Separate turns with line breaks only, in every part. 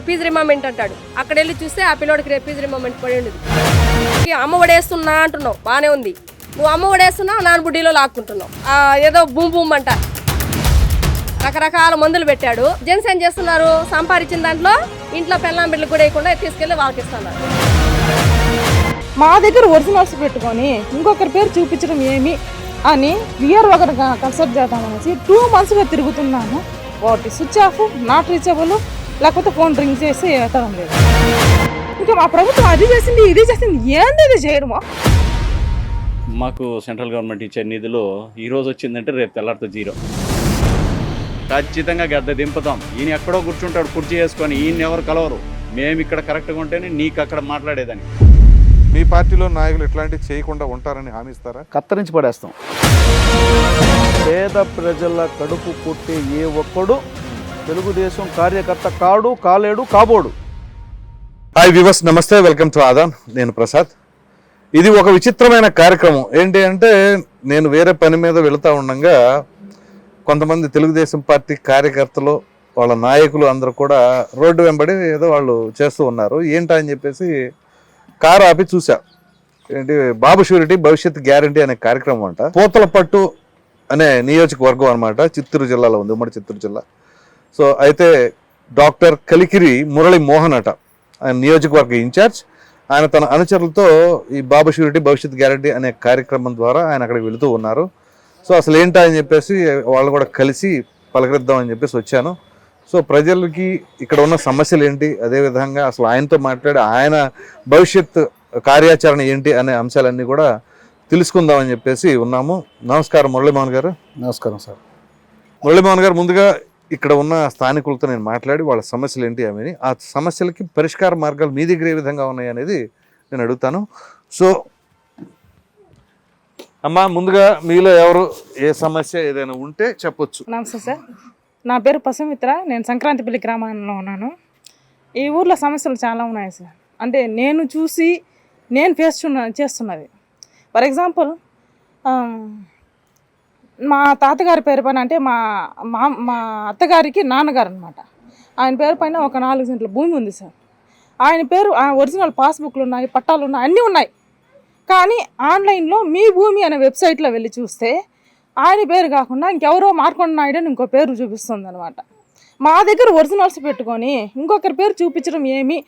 Fee రిమంబెంట్ అంటాడు. అక్కడ వెళ్ళి చూస్తే ఆ పిల్లోడికి రేపు ఫీజు రిమంబెంట్ పడి ఉండదు. అమ్మ ఒడేస్తున్నా అంటున్నావు, బాగానే ఉంది. నువ్వు అమ్మ ఒడేస్తున్నావు, నాన్న బుడ్డీలో లాక్కుంటున్నావు. ఏదో బూమ్ బూమ్ అంట రకరకాల మందులు పెట్టాడు. జెంట్స్ ఏం చేస్తున్నారు, సంపాదించిన దాంట్లో ఇంట్లో పెళ్ళాం బిడ్డలు కూడా వేయకుండా తీసుకెళ్ళి వాళ్ళకి ఇస్తున్నారు.
మా దగ్గర ఒరిజినల్స్ పెట్టుకొని ఇంకొకరి పేరు చూపించడం ఏమి అని విఆర్ ఒకరు కన్సల్ట్ చేద్దామనేసి 2 monthsగా తిరుగుతున్నాను. వాటి స్విచ్ ఆఫ్, నాట్ రీచబుల్, లేకపోతే ఫోన్ రింగ్ చేసి ఎత్తడం లేదు. ఇంకా మా ప్రభుత్వం అది చేసింది ఇది చేసింది, ఏంది ఇది చేయడమో.
మాకు సెంట్రల్ గవర్నమెంట్ ఇచ్చే నిధులు ఈరోజు వచ్చిందంటే రేపు తెల్లారితో 0. ఖచ్చితంగా గద్ద దింపుతాం. ఈయన ఎక్కడో కూర్చుంటాడు కుర్చీ వేసుకొని, ఈయన ఎవరు కలవరు. మేము ఇక్కడ కరెక్ట్గా ఉంటేనే నీకు అక్కడ మాట్లాడేదని.
మీ పార్టీలో నాయకులు ఇట్లాంటివి చేయకుండా ఉంటారని హామీ ఇస్తారా?
కత్తరించి పడేస్తాం. పేద ప్రజల కడుపు కొట్టే ఏ ఒక్కడు తెలుగుదేశం కార్యకర్త కాడు, కాలేడు, కాబోడు.
హాయ్ వ్యూవర్స్, నమస్తే, వెల్కమ్ టు ఆదాన్. నేను ప్రసాద్. ఇది ఒక విచిత్రమైన కార్యక్రమం. ఏంటి అంటే, నేను వేరే పని మీద వెళుతూ ఉండగా కొంతమంది తెలుగుదేశం పార్టీ కార్యకర్తలు, వాళ్ళ నాయకులు అందరూ కూడా రోడ్డు వెంబడి ఏదో వాళ్ళు చేస్తూ ఉన్నారు. ఏంటా అని చెప్పేసి కారు ఆపి చూసా. ఏంటి, బాబు షూరిటీ భవిష్యత్ గ్యారంటీ అనే కార్యక్రమం అంట. పూతలపట్టు అనే నియోజకవర్గం అనమాట, చిత్తూరు జిల్లాలో ఉంది, ఉమ్మడి చిత్తూరు జిల్లా. సో అయితే డాక్టర్ కలికిరి మురళి మోహన్ అట ఆయన నియోజకవర్గ ఇన్ఛార్జ్. ఆయన తన అనుచరులతో ఈ బాబు షూరిటీ భవిష్యత్ గ్యారంటీ అనే కార్యక్రమం ద్వారా ఆయన అక్కడికి వెళుతూ ఉన్నారు. సో అసలు ఏంటా అని చెప్పేసి వాళ్ళు కూడా కలిసి పలకరిద్దామని చెప్పేసి వచ్చాను. సో ప్రజలకి ఇక్కడ ఉన్న సమస్యలు ఏంటి, అదేవిధంగా అసలు ఆయనతో మాట్లాడి ఆయన భవిష్యత్ కార్యాచరణ ఏంటి అనే అంశాలన్నీ కూడా తెలుసుకుందామని చెప్పేసి ఉన్నాము. నమస్కారం మురళీమోహన్ గారు.
నమస్కారం సార్.
మురళీమోహన్ గారు, ముందుగా ఇక్కడ ఉన్న స్థానికులతో నేను మాట్లాడి వాళ్ళ సమస్యలు ఏంటి అని, ఆ సమస్యలకి పరిష్కార మార్గాలు మీ దగ్గర ఏ విధంగా ఉన్నాయి అనేది నేను అడుగుతాను. సో అమ్మా, ముందుగా మీలో ఎవరు ఏ సమస్య ఏదైనా ఉంటే చెప్పొచ్చు.
నమస్తే సార్, నా పేరు పసుమిత్ర. నేను సంక్రాంతిపల్లి గ్రామంలో ఉన్నాను. ఈ ఊర్లో సమస్యలు చాలా ఉన్నాయి సార్. అంటే నేను చూసి నేను ఫేస్ చేస్తున్నది. ఫర్ ఎగ్జాంపుల్, మా తాతగారి పేరు పైన, అంటే మా అత్తగారికి నాన్నగారు అనమాట, ఆయన పేరు పైన ఒక 4 సెంట్ల భూమి ఉంది సార్. ఆయన పేరు ఒరిజినల్ పాస్బుక్లు ఉన్నాయి, పట్టాలు ఉన్నాయి, అన్నీ ఉన్నాయి. కానీ ఆన్లైన్లో మీ భూమి అనే వెబ్సైట్లో వెళ్ళి చూస్తే ఆయన పేరు కాకుండా ఇంకెవరో మార్కొండ నాయుడు అని ఇంకో పేరు చూపిస్తుంది అనమాట. మా దగ్గర ఒరిజినల్స్ పెట్టుకొని ఇంకొకరి పేరు చూపించడం ఏమి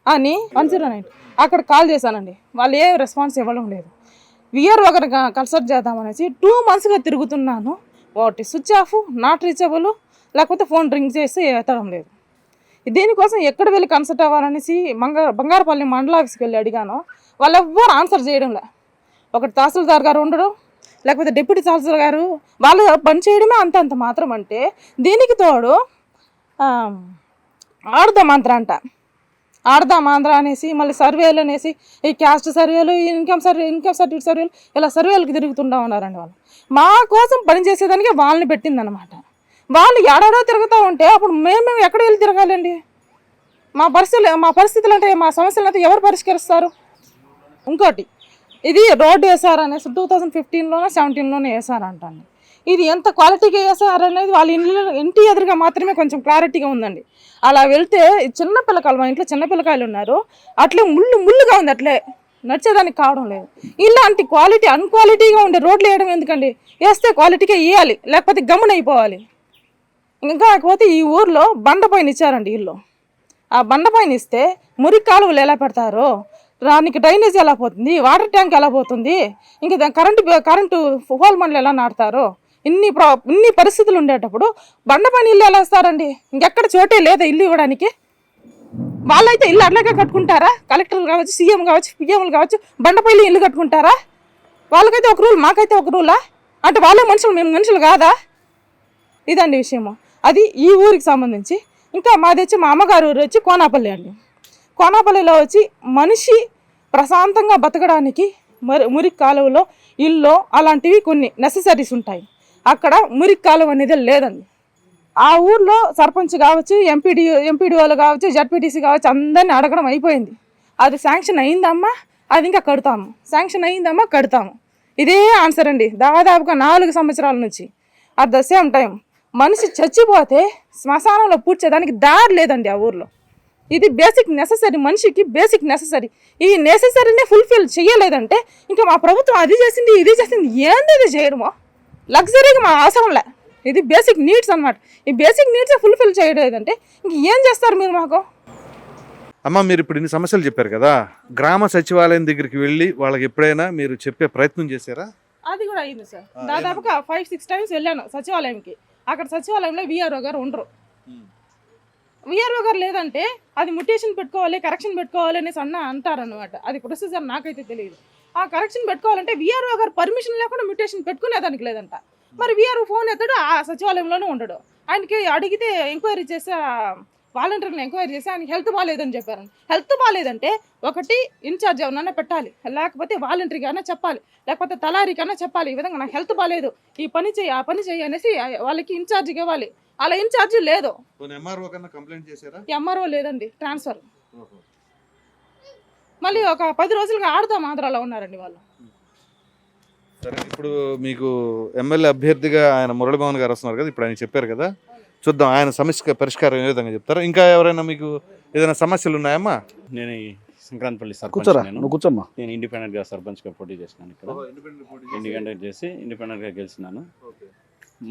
అని 109 అక్కడ కాల్ చేశానండి. వాళ్ళు ఏ రెస్పాన్స్ ఇవ్వడం లేదు. విఆర్ ఒకరు కన్సల్ట్ చేద్దామనేసి 2 monthsగా తిరుగుతున్నాను. వాటి స్విచ్ ఆఫ్, నాట్ రీచబుల్, లేకపోతే ఫోన్ రింగ్ చేసి ఎత్తడం లేదు. దీనికోసం ఎక్కడ వెళ్ళి కన్సల్ట్ అవ్వాలనేసి బంగారపల్లి మండల ఆఫీస్కి వెళ్ళి అడిగాను. వాళ్ళు ఎవ్వరు ఆన్సర్ చేయడంలే. ఒకటి తహసీల్దార్ గారు ఉండడం, లేకపోతే డిప్యూటీ తహసీల్దార్ గారు, వాళ్ళు పని చేయడమే అంత మాత్రం. అంటే దీనికి తోడు ఆడదాం ఆంధ్ర అనేసి, మళ్ళీ సర్వేలు అనేసి, ఈ క్యాస్ట్ సర్వేలు, ఇన్కమ్ సర్టిఫికేట్ సర్వేలు, ఇలా సర్వేలకు తిరుగుతుంటా ఉన్నారండి వాళ్ళు. మా కోసం పనిచేసేదానికి వాళ్ళని పెట్టిందనమాట. వాళ్ళు ఏడాడో తిరుగుతూ ఉంటే అప్పుడు మేము ఎక్కడ వెళ్ళి తిరగాలండి? మా పరిస్థితులు అంటే, మా సమస్యలు అయితే ఎవరు పరిష్కరిస్తారు? ఇంకోటి, ఇది రోడ్డు వేసారనేసి 2015లోనో 17లోనో వేసారంటండి. ఇది ఎంత క్వాలిటీగా వేసారనేది వాళ్ళ ఇంటి ఎదురుగా మాత్రమే కొంచెం క్లారిటీగా ఉందండి. అలా వెళ్తే చిన్న పిల్లకాయలు, మా ఇంట్లో చిన్న పిల్లకాయలు ఉన్నారు, అట్లే ముళ్ళుగా ఉంది, అట్లే నడిచేదానికి కావడం లేదు. ఇలాంటి అన్క్వాలిటీగా ఉండే రోడ్లు వేయడం ఎందుకండి? వేస్తే క్వాలిటీగా వేయాలి, లేకపోతే గమ్మున అయిపోవాలి. ఇంకా కాకపోతే ఈ ఊర్లో బండపైన ఇచ్చారండి ఇల్లు. ఆ బండపైన ఇస్తే మురికి కాలువలు ఎలా పెడతారో, దానికి డ్రైనేజ్ ఎలా పోతుంది, వాటర్ ట్యాంక్ ఎలా పోతుంది, ఇంకా కరెంటు హోల్ మండలు ఎలా నాటుతారో, ఇన్ని పరిస్థితులు ఉండేటప్పుడు బండపైన ఇల్లు ఎలా ఇస్తారండి? ఇంకెక్కడ చోటే లేదా ఇల్లు ఇవ్వడానికి? వాళ్ళైతే ఇల్లు అట్లాగే కట్టుకుంటారా? కలెక్టర్లు కావచ్చు, సీఎం కావచ్చు, పిఎంలు కావచ్చు, బండపైన ఇల్లు కట్టుకుంటారా? వాళ్ళకైతే ఒక రూల్, మాకైతే ఒక రూలా? అంటే వాళ్ళే మనుషులు, మేము మనుషులు కాదా? ఇదండి విషయము. అది ఈ ఊరికి సంబంధించి. ఇంకా మాది వచ్చి, మా అమ్మగారు ఊరు వచ్చి కోనాపల్లి అండి. కోనాపల్లిలో వచ్చి మనిషి ప్రశాంతంగా బతకడానికి మురికి కాలువలో, ఇల్లు అలాంటివి కొన్ని నెససరీస్ ఉంటాయి. అక్కడ మురికి కాలువ అనేది లేదండి. ఆ ఊర్లో సర్పంచ్ కావచ్చు, ఎంపీడీఓలు కావచ్చు, జడ్పీటీసీ కావచ్చు, అందరినీ అడగడం అయిపోయింది. అది శాంక్షన్ అయిందమ్మా, అది ఇంకా కడతాము, శాంక్షన్ అయిందమ్మా, కడతాము. ఇదే ఆన్సర్ అండి దాదాపుగా 4 సంవత్సరాల నుంచి. అట్ ద సేమ్ టైం మనిషి చచ్చిపోతే శ్మశానంలో పూడ్చేదానికి దారి లేదండి ఆ ఊర్లో. ఇది బేసిక్ నెససరీ, మనిషికి బేసిక్ నెససరీ. ఈ నెససరీనే ఫుల్ఫిల్ చేయలేదంటే ఇంకా మా ప్రభుత్వం అది చేసింది ఇది చేసింది ఏంది ఇది చేయడమో, లగ్జరీగా మా అవసరంలే. ఇది బేసిక్ నీడ్స్ అనమాట. ఈ బేసిక్ నీడ్స్ ఫుల్ఫిల్ చేయలేదంటే ఇంక ఏం చేస్తారు మీరు మాకు?
అమ్మ, మీరు ఇప్పుడు ఇన్ని సమస్యలు చెప్పారు కదా, గ్రామ సచివాలయం దగ్గరికి వెళ్ళి వాళ్ళకి ఎప్పుడైనా మీరు చెప్పే ప్రయత్నం చేశారా?
అది కూడా అయింది సార్. దాదాపుగా 5-6 టైమ్స్ వెళ్ళాను సచివాలయంకి. అక్కడ సచివాలయంలో విఆర్ఓ గారు ఉండరు. విఆర్ఓ గారు లేదంటే అది మ్యుటేషన్ పెట్టుకోవాలి, కరెక్షన్ పెట్టుకోవాలి అనేసి అంటారనమాట. అది ప్రొసీజర్ నాకైతే తెలియదు. ఆ కరెక్షన్ పెట్టుకోవాలంటే విఆర్ఓ గారు పర్మిషన్ లేకుండా మ్యుటేషన్ పెట్టుకునేదానికి లేదంట. మరి విఆర్ఓ ఫోన్ ఎత్తాడు, ఆ సచివాలయంలోనే ఉండడు. ఆయనకి అడిగితే ఎంక్వైరీ చేసి వాలంటీర్ని ఎంక్వైరీ చేసి ఆయనకి హెల్త్ బాగాలేదని చెప్పారు. హెల్త్ బాగాలేదంటే ఒకటి ఇన్ఛార్జ్ ఎవరన్నా పెట్టాలి, లేకపోతే వాలంటీర్గానే చెప్పాలి, లేకపోతే తలారీకైనా చెప్పాలి. ఈ విధంగా నాకు హెల్త్ బాగాలేదు, ఈ పని చేయి ఆ పని చేయి అనేసి వాళ్ళకి ఇన్ఛార్జ్కి ఇవ్వాలి. అలా ఇన్ఛార్జ్ లేదు. ఎంఆర్ఓ లేదండి, ట్రాన్స్ఫర్. మళ్ళీ ఒక 10 రోజులుగా ఆడదాం ఆంధ్రాలో ఉన్నారండి వాళ్ళు.
సరే, ఇప్పుడు మీకు ఎమ్మెల్యే అభ్యర్థిగా ఆయన మురళీమోహన్ గారు వస్తున్నారు కదా, ఇప్పుడు ఆయన చెప్పారు కదా, చూద్దాం ఆయన సమస్య పరిష్కారం ఏ విధంగా చెప్తారు. ఇంకా ఎవరైనా మీకు ఏదైనా సమస్యలు ఉన్నాయమ్మా?
నేను ఈ సంక్రాంతిపల్లి
కూర్చోరా,
సర్పంచ్.
నువ్వు కూర్చోమ్మా.
నేను ఇండిపెండెంట్గా సర్పంచ్గా పోటీ చేసినాను. ఇక్కడ ఇండిపెండెంట్ చేసి ఇండిపెండెంట్గా గెలిచినాను.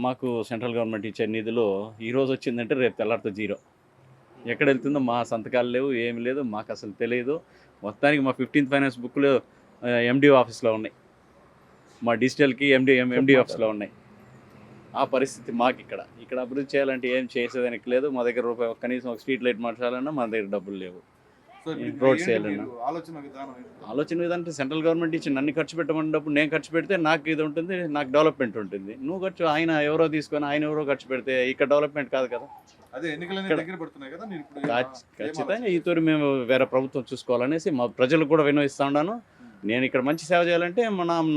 మాకు సెంట్రల్ గవర్నమెంట్ ఇచ్చే నిధులు ఈరోజు వచ్చిందంటే రేపు తెల్లారితో జీరో. ఎక్కడ వెళ్తుందో మా సంతకాలు లేవు, ఏమి లేదు, మాకు అసలు తెలియదు. మొత్తానికి మా 15th ఫైనాన్స్ బుక్లు ఎండి ఆఫీస్లో ఉన్నాయి, మా డిజిటల్కి ఎండి ఆఫీస్లో ఉన్నాయి. ఆ పరిస్థితి మాకు ఇక్కడ అభివృద్ధి చేయాలంటే ఏం చేసేదానికి లేదు. మా దగ్గర రూపాయి కనీసం ఒక స్ట్రీట్ లైట్ మార్చాలన్నా మా దగ్గర డబ్బులు లేవు. రోడ్స్ వేయాలన్నా ఆలోచన ఏదంటే సెంట్రల్ గవర్నమెంట్ ఇచ్చి నన్ను ఖర్చు పెట్టమన్నప్పుడు నేను ఖర్చు పెడితే నాకు ఇది ఉంటుంది, నాకు డెవలప్మెంట్ ఉంటుంది. నువ్వు ఖర్చు ఆయన ఎవరో తీసుకొని ఆయన ఎవరో ఖర్చు పెడితే ఇక్కడ డెవలప్మెంట్ కాదు కదా. ఖచ్చితంగా ఈ తోరి మేము వేరే ప్రభుత్వం చూసుకోవాలనేసి మా ప్రజలకు కూడా విన్నవిస్తూ ఉన్నాను. నేను ఇక్కడ మంచి సేవ చేయాలంటే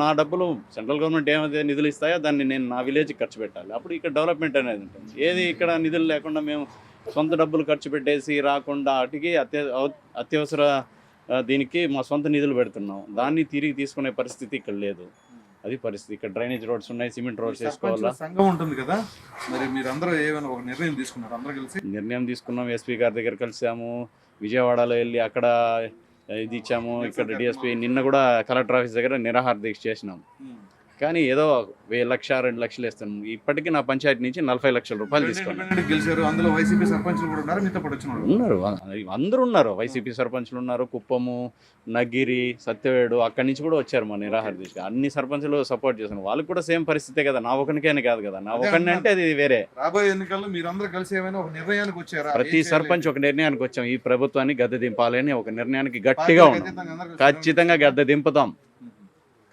నా డబ్బులు సెంట్రల్ గవర్నమెంట్ ఏమైతే నిధులు ఇస్తాయో దాన్ని నేను నా విలేజ్కి ఖర్చు పెట్టాలి. అప్పుడు ఇక్కడ డెవలప్మెంట్ అనేది ఉంటుంది. ఏది ఇక్కడ నిధులు లేకుండా మేము సొంత డబ్బులు ఖర్చు పెట్టేసి రాకుండా వాటికి అత్యవసర దీనికి మా సొంత నిధులు పెడుతున్నాం. దాన్ని తిరిగి తీసుకునే పరిస్థితి ఇక్కడ లేదు. అది పరిస్థితి. ఇక్కడ డ్రైనేజ్ రోడ్స్ ఉన్నాయి, సిమెంట్ రోడ్స్ వేసుకోవాలా.
సంఘం ఉంటుంది కదా, మరి మీరు అందరూ ఏమైనా ఒక నిర్ణయం తీసుకున్నారు? అందరూ కలిసి
నిర్ణయం తీసుకున్నాం. ఎస్పీ గారి దగ్గర కలిసాము, విజయవాడలో వెళ్ళి అక్కడ ఇది ఇచ్చాము. ఇక్కడ డిఎస్పీ నిన్న కూడా కలెక్టర్ ఆఫీస్ దగ్గర నిరాహార దీక్ష చేసినాము. కానీ ఏదో 1,00,000-2 లక్షలు ఇస్తాను. ఇప్పటికీ నా పంచాయతీ నుంచి 40 లక్షల రూపాయలు తీసుకున్నాను.
గెలిచారు, అందులో వైసీపీ సర్పంచులు కూడా ఉన్నారు, మీతో పాటు
ఉన్నారు, అందరూ ఉన్నారు. వైసీపీ సర్పంచులు ఉన్నారు, కుప్పము, నగిరి, సత్యవేడు అక్కడి నుంచి కూడా వచ్చారు మా నిరాహార దీక్ష. అన్ని సర్పంచులు సపోర్ట్ చేశాను. వాళ్ళకి కూడా సేమ్ పరిస్థితే కదా, నా ఒకరికే కాదు కదా. నా ఒకరిని అంటే అది వేరే.
రాబోయే ఎన్నికల్లో మీరు అందరూ కలిసి ఏమైనా ఒక నిర్ణయానికి వచ్చారా?
ప్రతి సర్పంచ్ ఒక నిర్ణయానికి వచ్చాం. ఈ ప్రభుత్వాన్ని గద్దె దింపాలని ఒక నిర్ణయానికి గట్టిగా ఉన్నాం. ఖచ్చితంగా గద్దె దింపుతాం,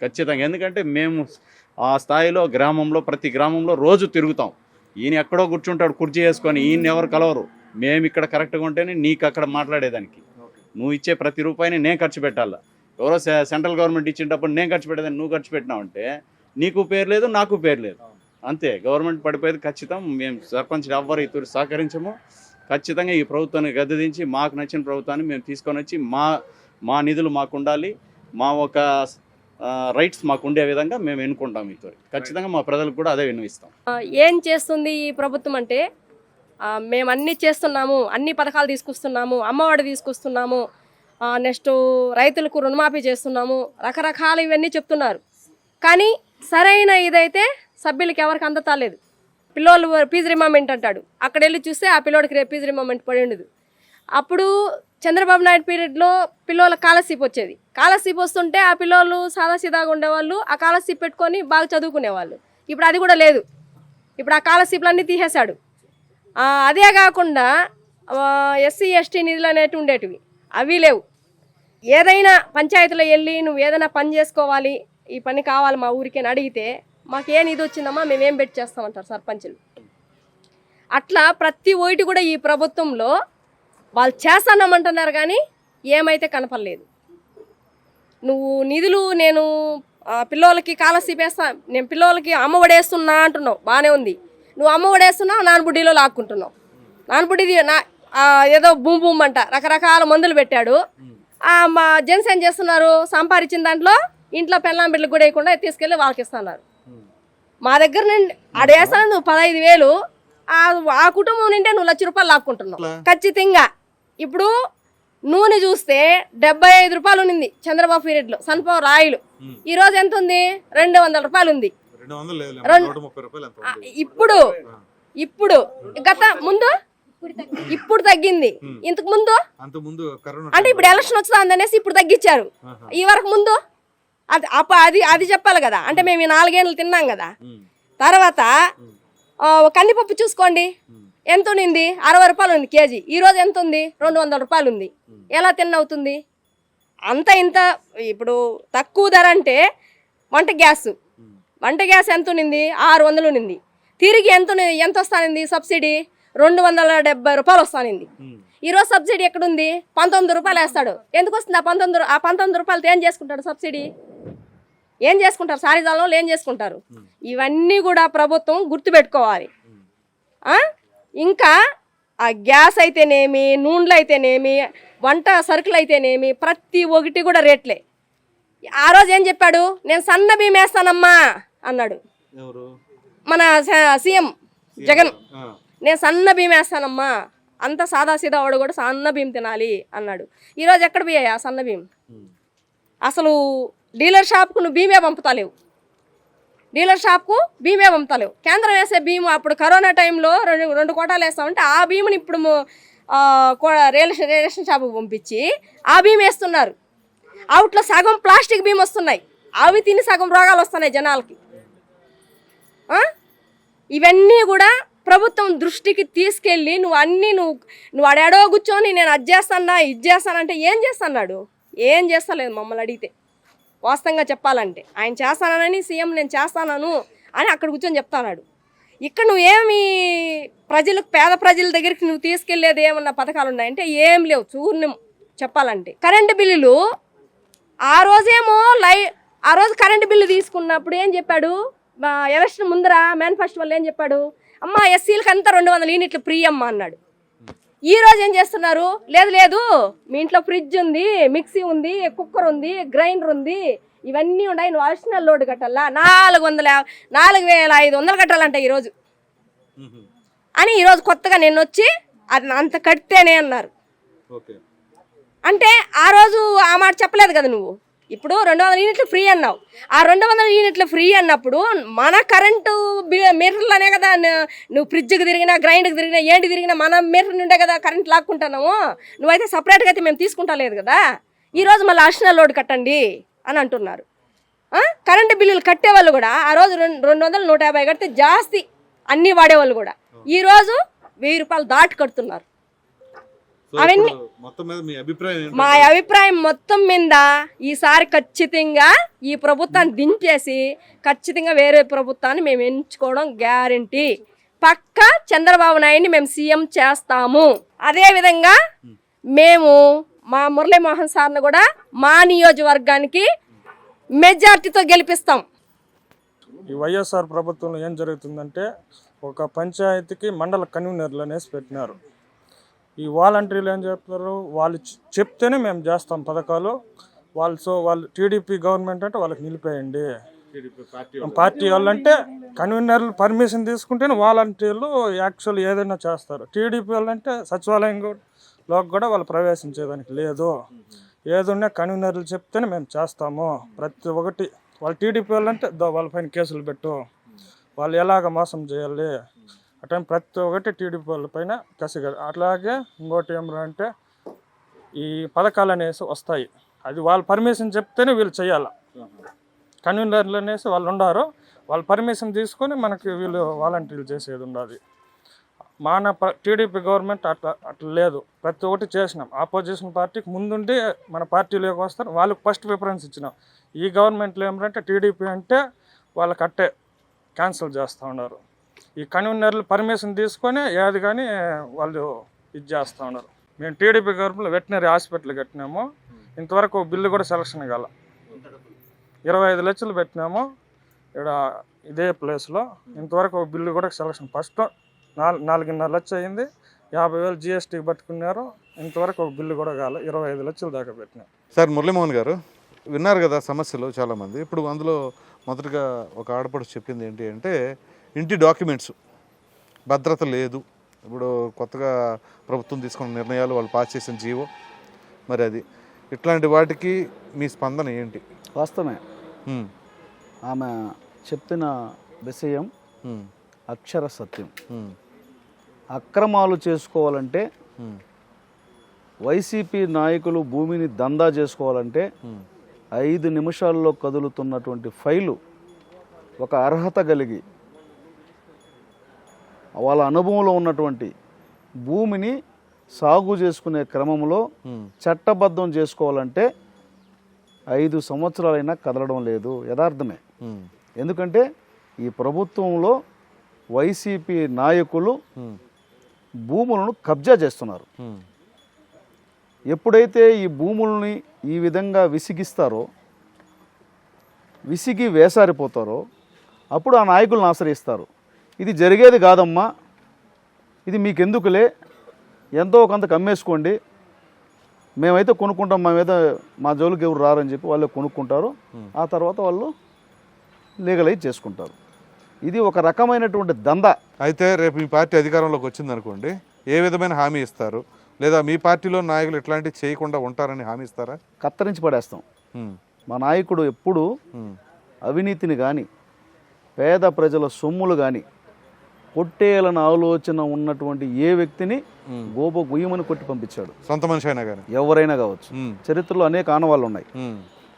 ఖచ్చితంగా. ఎందుకంటే మేము ఆ స్థాయిలో గ్రామంలో ప్రతి గ్రామంలో రోజు తిరుగుతాం. ఈయన ఎక్కడో కూర్చుంటాడు కుర్చీ వేసుకొని, ఈయన ఎవరు కలవరు. మేము ఇక్కడ కరెక్ట్గా ఉంటేనే నీకు అక్కడ మాట్లాడేదానికి. నువ్వు ఇచ్చే ప్రతి రూపాయిని నేను ఖర్చు పెట్టాలా. ఎవరో సెంట్రల్ గవర్నమెంట్ ఇచ్చేటప్పుడు నేను ఖర్చు పెట్టేదాన్ని నువ్వు ఖర్చు పెట్టినావంటే నీకు పేరు లేదు, నాకు పేరు లేదు. అంతే, గవర్నమెంట్ పడిపోయేది ఖచ్చితం. మేము సర్పంచ్ ఎవ్వరు ఇతరు సహకరించము. ఖచ్చితంగా ఈ ప్రభుత్వాన్ని గద్దె దించి మాకు నచ్చిన ప్రభుత్వాన్ని మేము తీసుకొని వచ్చి మా నిధులు మాకు ఉండాలి, మా ఒక రైట్స్ మాకు ఉండే విధంగా మేము ఎన్నుకుంటాం. మీతో ఖచ్చితంగా మా ప్రజలకు కూడా అదే విన్నవిస్తాం.
ఏం చేస్తుంది ఈ ప్రభుత్వం అంటే, మేము అన్నీ చేస్తున్నాము, అన్ని పథకాలు తీసుకొస్తున్నాము, అమ్మఒడి తీసుకొస్తున్నాము, నెక్స్ట్ రైతులకు రుణమాఫీ చేస్తున్నాము, రకరకాల ఇవన్నీ చెప్తున్నారు. కానీ సరైన ఇదైతే సభ్యులకి ఎవరికి అందతాలేదు. పిల్లోళ్ళు ఫీజు రిమెంబర్మెంట్ అంటాడు, అక్కడ వెళ్ళి చూస్తే ఆ పిల్లోడికి రేపు ఫీజు రిమెంబర్మెంట్ పడి ఉండదు. అప్పుడు చంద్రబాబు నాయుడు పీరియడ్లో పిల్లోళ్ళ స్కాలర్షిప్ వచ్చేది. స్కాలర్షిప్ వస్తుంటే ఆ పిల్లోళ్ళు సాదాసీదాగా ఉండేవాళ్ళు, ఆ స్కాలర్షిప్ పెట్టుకొని బాగా చదువుకునేవాళ్ళు. ఇప్పుడు అది కూడా లేదు. ఇప్పుడు ఆ స్కాలర్షిప్లు అన్నీ తీసేశాడు. అదే కాకుండా ఎస్సీ ఎస్టీ నిధులు అనేవి ఉండేటివి, అవి లేవు. ఏదైనా పంచాయతీలో వెళ్ళి నువ్వు ఏదైనా పని చేసుకోవాలి, ఈ పని కావాలి మా ఊరికి అని అడిగితే మాకు ఏ నిధి వచ్చిందమ్మా మేమేం పెట్టి చేస్తామంటారు సర్పంచులు. అట్లా ప్రతి ఓటి కూడా ఈ ప్రభుత్వంలో వాళ్ళు చేస్తానమంటున్నారు కానీ ఏమైతే కనపడలేదు. నువ్వు నిధులు నేను పిల్లోళ్ళకి స్కాలర్షిప్ వేస్తా, నేను పిల్లోళ్ళకి అమ్మఒడి వేస్తున్నా అంటున్నావు, బాగానే ఉంది. నువ్వు అమ్మఒడి వేస్తున్నావు, నానబుడ్డిలో లాక్కుంటున్నావు. నానబుడ్డిది ఏదో బూమ్ అంట రకరకాల మందులు పెట్టాడు. మా జెంట్స్ ఏం చేస్తున్నారు, సంపాదించిన దాంట్లో ఇంట్లో పెళ్ళాం బిడ్డలకు కూడా వేయకుండా తీసుకెళ్ళి వాళ్ళకి ఇస్తున్నారు. మా దగ్గర నుండి ఆడేస్తాను నువ్వు 15,000, ఆ కుటుంబం నింటే నువ్వు 1,00,000 రూపాయలు లాక్కుంటున్నావు. ఖచ్చితంగా ఇప్పుడు నూనె చూస్తే 75 రూపాయలు ఉంది చంద్రబాబు పీరియడ్లో సన్ఫ్లవర్ ఆయిల్. ఈరోజు ఎంత ఉంది? 200 రూపాయలు ఉంది. ఇప్పుడు ఇప్పుడు గత ముందు ఇప్పుడు తగ్గింది. ఇంతకు ముందు అంటే ఇప్పుడు ఎలక్షన్ వస్తుంది అనేసి ఇప్పుడు తగ్గించారు. ఈ వరకు ముందు అది చెప్పాలి కదా. అంటే మేము ఈ 4 ఏళ్ళు తిన్నాం కదా. తర్వాత కందిపప్పు చూసుకోండి, ఎంత ఉంది? 60 రూపాయలు ఉంది కేజీ. ఈరోజు ఎంత ఉంది? 200 రూపాయలు ఉంది. ఎలా తిన్నవుతుంది? అంత ఇంత. ఇప్పుడు తక్కువ ధర అంటే వంట గ్యాస్ ఎంత ఉంది? 600 ఉంది. తిరిగి ఎంత వస్తానింది సబ్సిడీ? 270 రూపాయలు వస్తానింది. ఈరోజు సబ్సిడీ ఎక్కడుంది? 19 రూపాయలు వేస్తాడు. ఎందుకు వస్తుంది ఆ 19 రూపాయలతో ఏం చేసుకుంటాడు? సబ్సిడీ ఏం చేసుకుంటారు? సారిజాలంలో ఏం చేసుకుంటారు? ఇవన్నీ కూడా ప్రభుత్వం గుర్తుపెట్టుకోవాలి. ఇంకా ఆ గ్యాస్ అయితేనేమి, నూనెలు అయితేనేమి, వంట సరుకులు అయితేనేమి, ప్రతి ఒక్కటి కూడా రేట్లే. ఆ రోజు ఏం చెప్పాడు? నేను సన్న బియ్యం వేస్తానమ్మా అన్నాడు మన సీఎం జగన్. నేను సన్న బియ్యం వేస్తానమ్మా, అంత సాదాసీదా వాడు కూడా సన్న బియ్యం తినాలి అన్నాడు. ఈరోజు ఎక్కడ పోయాయా సన్న బియ్యం? అసలు డీలర్ షాప్కు నువ్వు బియ్యమే పంపుతాలేవు. కేంద్రం వేసే బియ్యం అప్పుడు కరోనా టైంలో 2 కోటాలు వేస్తామంటే ఆ బియ్యముని ఇప్పుడు రేషన్ షాపుకు పంపించి ఆ బియ్యం వేస్తున్నారు. అవుట్లో సగం ప్లాస్టిక్ బియ్యం వస్తున్నాయి. అవి తిని సగం రోగాలు వస్తున్నాయి జనాలకి. ఇవన్నీ కూడా ప్రభుత్వం దృష్టికి తీసుకెళ్ళి నువ్వు అడాడో కూర్చొని నేను అది చేస్తానా ఇది చేస్తానంటే ఏం చేస్తున్నాడు? ఏం చేస్తలేదు మమ్మల్ని అడిగితే. వాస్తవంగా చెప్పాలంటే ఆయన చేస్తానని సీఎం నేను చేస్తాను అని అక్కడ కూర్చొని చెప్తాన్నాడు. ఇక్కడ నువ్వేమి పేద ప్రజల దగ్గరికి నువ్వు తీసుకెళ్లేది ఏమన్నా పథకాలు ఉన్నాయంటే ఏం లేవు. చూర్ణం చెప్పాలంటే కరెంటు బిల్లులు ఆ రోజు కరెంటు బిల్లు తీసుకున్నప్పుడు ఏం చెప్పాడు? ఎలక్షన్ ముందర మేనిఫెస్టోలో ఏం చెప్పాడు? అమ్మ ఎస్సీలకి అంతా 200 యూనిట్లు ఫ్రీ అమ్మ అన్నాడు. ఈ రోజు ఏం చేస్తున్నారు? లేదు మీ ఇంట్లో ఫ్రిడ్జ్ ఉంది, మిక్సీ ఉంది, కుక్కర్ ఉంది, గ్రైండర్ ఉంది, ఇవన్నీ ఉన్నాయి, నువ్వు అడిషనల్ లోడ్ కట్టాలా 4,500 కట్టాలంట ఈరోజు అని ఈరోజు కొత్తగా నేను వచ్చి అది అంత కడితేనే అన్నారు. అంటే ఆ రోజు ఆ మాట చెప్పలేదు కదా నువ్వు. ఇప్పుడు 200 యూనిట్లు ఫ్రీ అన్నావు. ఆ 200 యూనిట్లు ఫ్రీ అన్నప్పుడు మన కరెంటు మీటర్లనే కదా నువ్వు ఫ్రిడ్జ్కి తిరిగినా, గ్రైండర్కి తిరిగినా, ఏంటి తిరిగినా మన మీటర్ నుండే కదా కరెంట్ లాక్కుంటున్నాము. నువ్వైతే సపరేట్గా అయితే మేము తీసుకుంటా లేదు కదా. ఈరోజు మళ్ళీ అడిషనల్ లోడ్ కట్టండి అని అంటున్నారు. కరెంటు బిల్లులు కట్టేవాళ్ళు కూడా ఆ రోజు 200, 150 కడితే జాస్తి అన్నీ వాడేవాళ్ళు కూడా ఈరోజు 1000 రూపాయలు దాటి కడుతున్నారు. అవన్నీ మా అభిప్రాయం మొత్తం మీద ఈసారి ఖచ్చితంగా ఈ ప్రభుత్వాన్ని దింపేసి ఖచ్చితంగా వేరే ప్రభుత్వాన్ని మేము ఎంచుకోవడం గ్యారంటీ. పక్కా చంద్రబాబు నాయుడిని మేము సీఎం చేస్తాము. అదేవిధంగా మేము మా మురళీమోహన్ సార్ని కూడా మా నియోజకవర్గానికి మెజార్టీతో గెలిపిస్తాం.
ఈ వైఎస్ఆర్ ప్రభుత్వంలో ఏం జరుగుతుందంటే ఒక పంచాయతీకి మండల కన్వీనర్లు అనేసి పెట్టినారు. ఈ వాలంటీర్లు ఏం చెప్తారు? వాళ్ళు చెప్తేనే మేము చేస్తాం పథకాలు. వాళ్ళు టీడీపీ గవర్నమెంట్ అంటే వాళ్ళకి నిలిపేయండి. పార్టీ వాళ్ళు అంటే కన్వీనర్లు పర్మిషన్ తీసుకుంటేనే వాలంటీర్లు యాక్చువల్ ఏదైనా చేస్తారు. టీడీపీ వాళ్ళు అంటే సచివాలయంలోకి కూడా వాళ్ళు ప్రవేశించేదానికి లేదు. ఏదన్నా కన్వీనర్లు చెప్తేనే మేము చేస్తాము ప్రతి ఒక్కటి. వాళ్ళు టీడీపీ వాళ్ళు అంటే వాళ్ళపైన కేసులు పెట్టు, వాళ్ళు ఎలాగ మోసం చేయాలి అట్లా ప్రతి ఒక్కటి టీడీపీ వాళ్ళ పైన కసిగా. అట్లాగే ఇంకోటి ఏమరా అంటే ఈ పథకాలు అనేసి వస్తాయి, అది వాళ్ళు పర్మిషన్ చెప్తేనే వీళ్ళు చేయాలి. కన్వీనర్లు అనేసి వాళ్ళు ఉన్నారు, వాళ్ళు పర్మిషన్ తీసుకొని మనకి వీళ్ళు వాలంటీర్లు చేసేది ఉండాలి. మన టీడీపీ గవర్నమెంట్ అట్లా లేదు. ప్రతి ఒక్కటి చేసినాం. ఆపోజిషన్ పార్టీకి ముందుండి మన పార్టీలోకి వస్తారు, వాళ్ళకి ఫస్ట్ ప్రిఫరెన్స్ ఇచ్చినాం. ఈ గవర్నమెంట్లో ఏమంటే టీడీపీ అంటే వాళ్ళకి అట్టే క్యాన్సిల్ చేస్తూ ఉన్నారు. ఈ కన్వీనర్లు పర్మిషన్ తీసుకొని ఏది కానీ వాళ్ళు ఇది చేస్తూ ఉన్నారు. మేము టీడీపీ గవర్నమెంట్లో వెటనరీ హాస్పిటల్ కట్టినాము, ఇంతవరకు బిల్లు కూడా సెలక్షన్ కాల. 25 లక్షలు పెట్టినాము ఇక్కడ ఇదే ప్లేస్లో, ఇంతవరకు బిల్లు కూడా సెలక్షన్. ఫస్ట్ 4.5 లక్షలు అయింది, 50,000 జిఎస్టీకి పట్టుకున్నారు, ఇంతవరకు ఒక బిల్లు కూడా కాల. 25 లక్షలు దాకా పెట్టినాం.
సార్ మురళీమోహన్ గారు విన్నారు కదా సమస్యలు చాలామంది. ఇప్పుడు అందులో మొదటగా ఒక ఆడపడుచు చెప్పింది ఏంటి అంటే ఇంటి డాక్యుమెంట్స్ భద్రత లేదు, ఇప్పుడు కొత్తగా ప్రభుత్వం తీసుకున్న నిర్ణయాలు, వాళ్ళు పాస్ చేసిన జీవో, మరి అది ఇట్లాంటి వాటికి మీ స్పందన ఏంటి?
వాస్తవమే,
ఉమ్,
ఆమె చెప్పిన విషయం
ఉమ్,
అక్షర సత్యం.
ఉమ్,
అక్రమాలు చేసుకోవాలంటే,
ఉమ్,
వైసీపీ నాయకులు భూమిని దందా చేసుకోవాలంటే
ఉమ్,
5 నిమిషాల్లో కదులుతున్నటువంటి ఫైలు ఒక అర్హత కలిగి వాళ్ళ అనుభవంలో ఉన్నటువంటి భూమిని సాగు చేసుకునే క్రమంలో
ఉమ్,
చట్టబద్ధం చేసుకోవాలంటే 5 సంవత్సరాలైనా కదలడం లేదు. యథార్థమే.
ఉమ్,
ఎందుకంటే ఈ ప్రభుత్వంలో వైసీపీ నాయకులు
ఉమ్,
భూములను కబ్జా చేస్తున్నారు.
ఉమ్,
ఎప్పుడైతే ఈ భూముల్ని ఈ విధంగా విసిగిస్తారో, విసిగి వేసారిపోతారో, అప్పుడు ఆ నాయకులను ఆశ్రయిస్తారు. ఇది జరిగేది కాదమ్మా, ఇది మీకెందుకులే, ఎంతో కొంత కమ్మేసుకోండి, మేమైతే కొనుక్కుంటాం, మా జోలికి ఎవరు రారని చెప్పి వాళ్ళు కొనుక్కుంటారు. ఆ తర్వాత వాళ్ళు లీగలైజ్ చేసుకుంటారు. ఇది ఒక రకమైనటువంటి దందా.
అయితే రేపు మీ పార్టీ అధికారంలోకి వచ్చిందనుకోండి, ఏ విధమైన హామీ ఇస్తారు? లేదా మీ పార్టీలో నాయకులు ఇట్లాంటివి చేయకుండా ఉంటారని హామీ ఇస్తారా?
కత్తరించి పడేస్తాం.
ఉమ్,
మా నాయకుడు ఎప్పుడు
ఉమ్,
అవినీతిని కానీ, పేద ప్రజల సొమ్ములు కానీ కొట్టేయాలన్న ఆలోచన ఉన్నటువంటి ఏ వ్యక్తిని గుయ్యమని కొట్టి పంపించాడు.
సొంత మనిషి అయినా కానీ,
ఎవరైనా కావచ్చు.
ఉమ్,
చరిత్రలో అనేక ఆనవాళ్ళు ఉన్నాయి.
ఉమ్,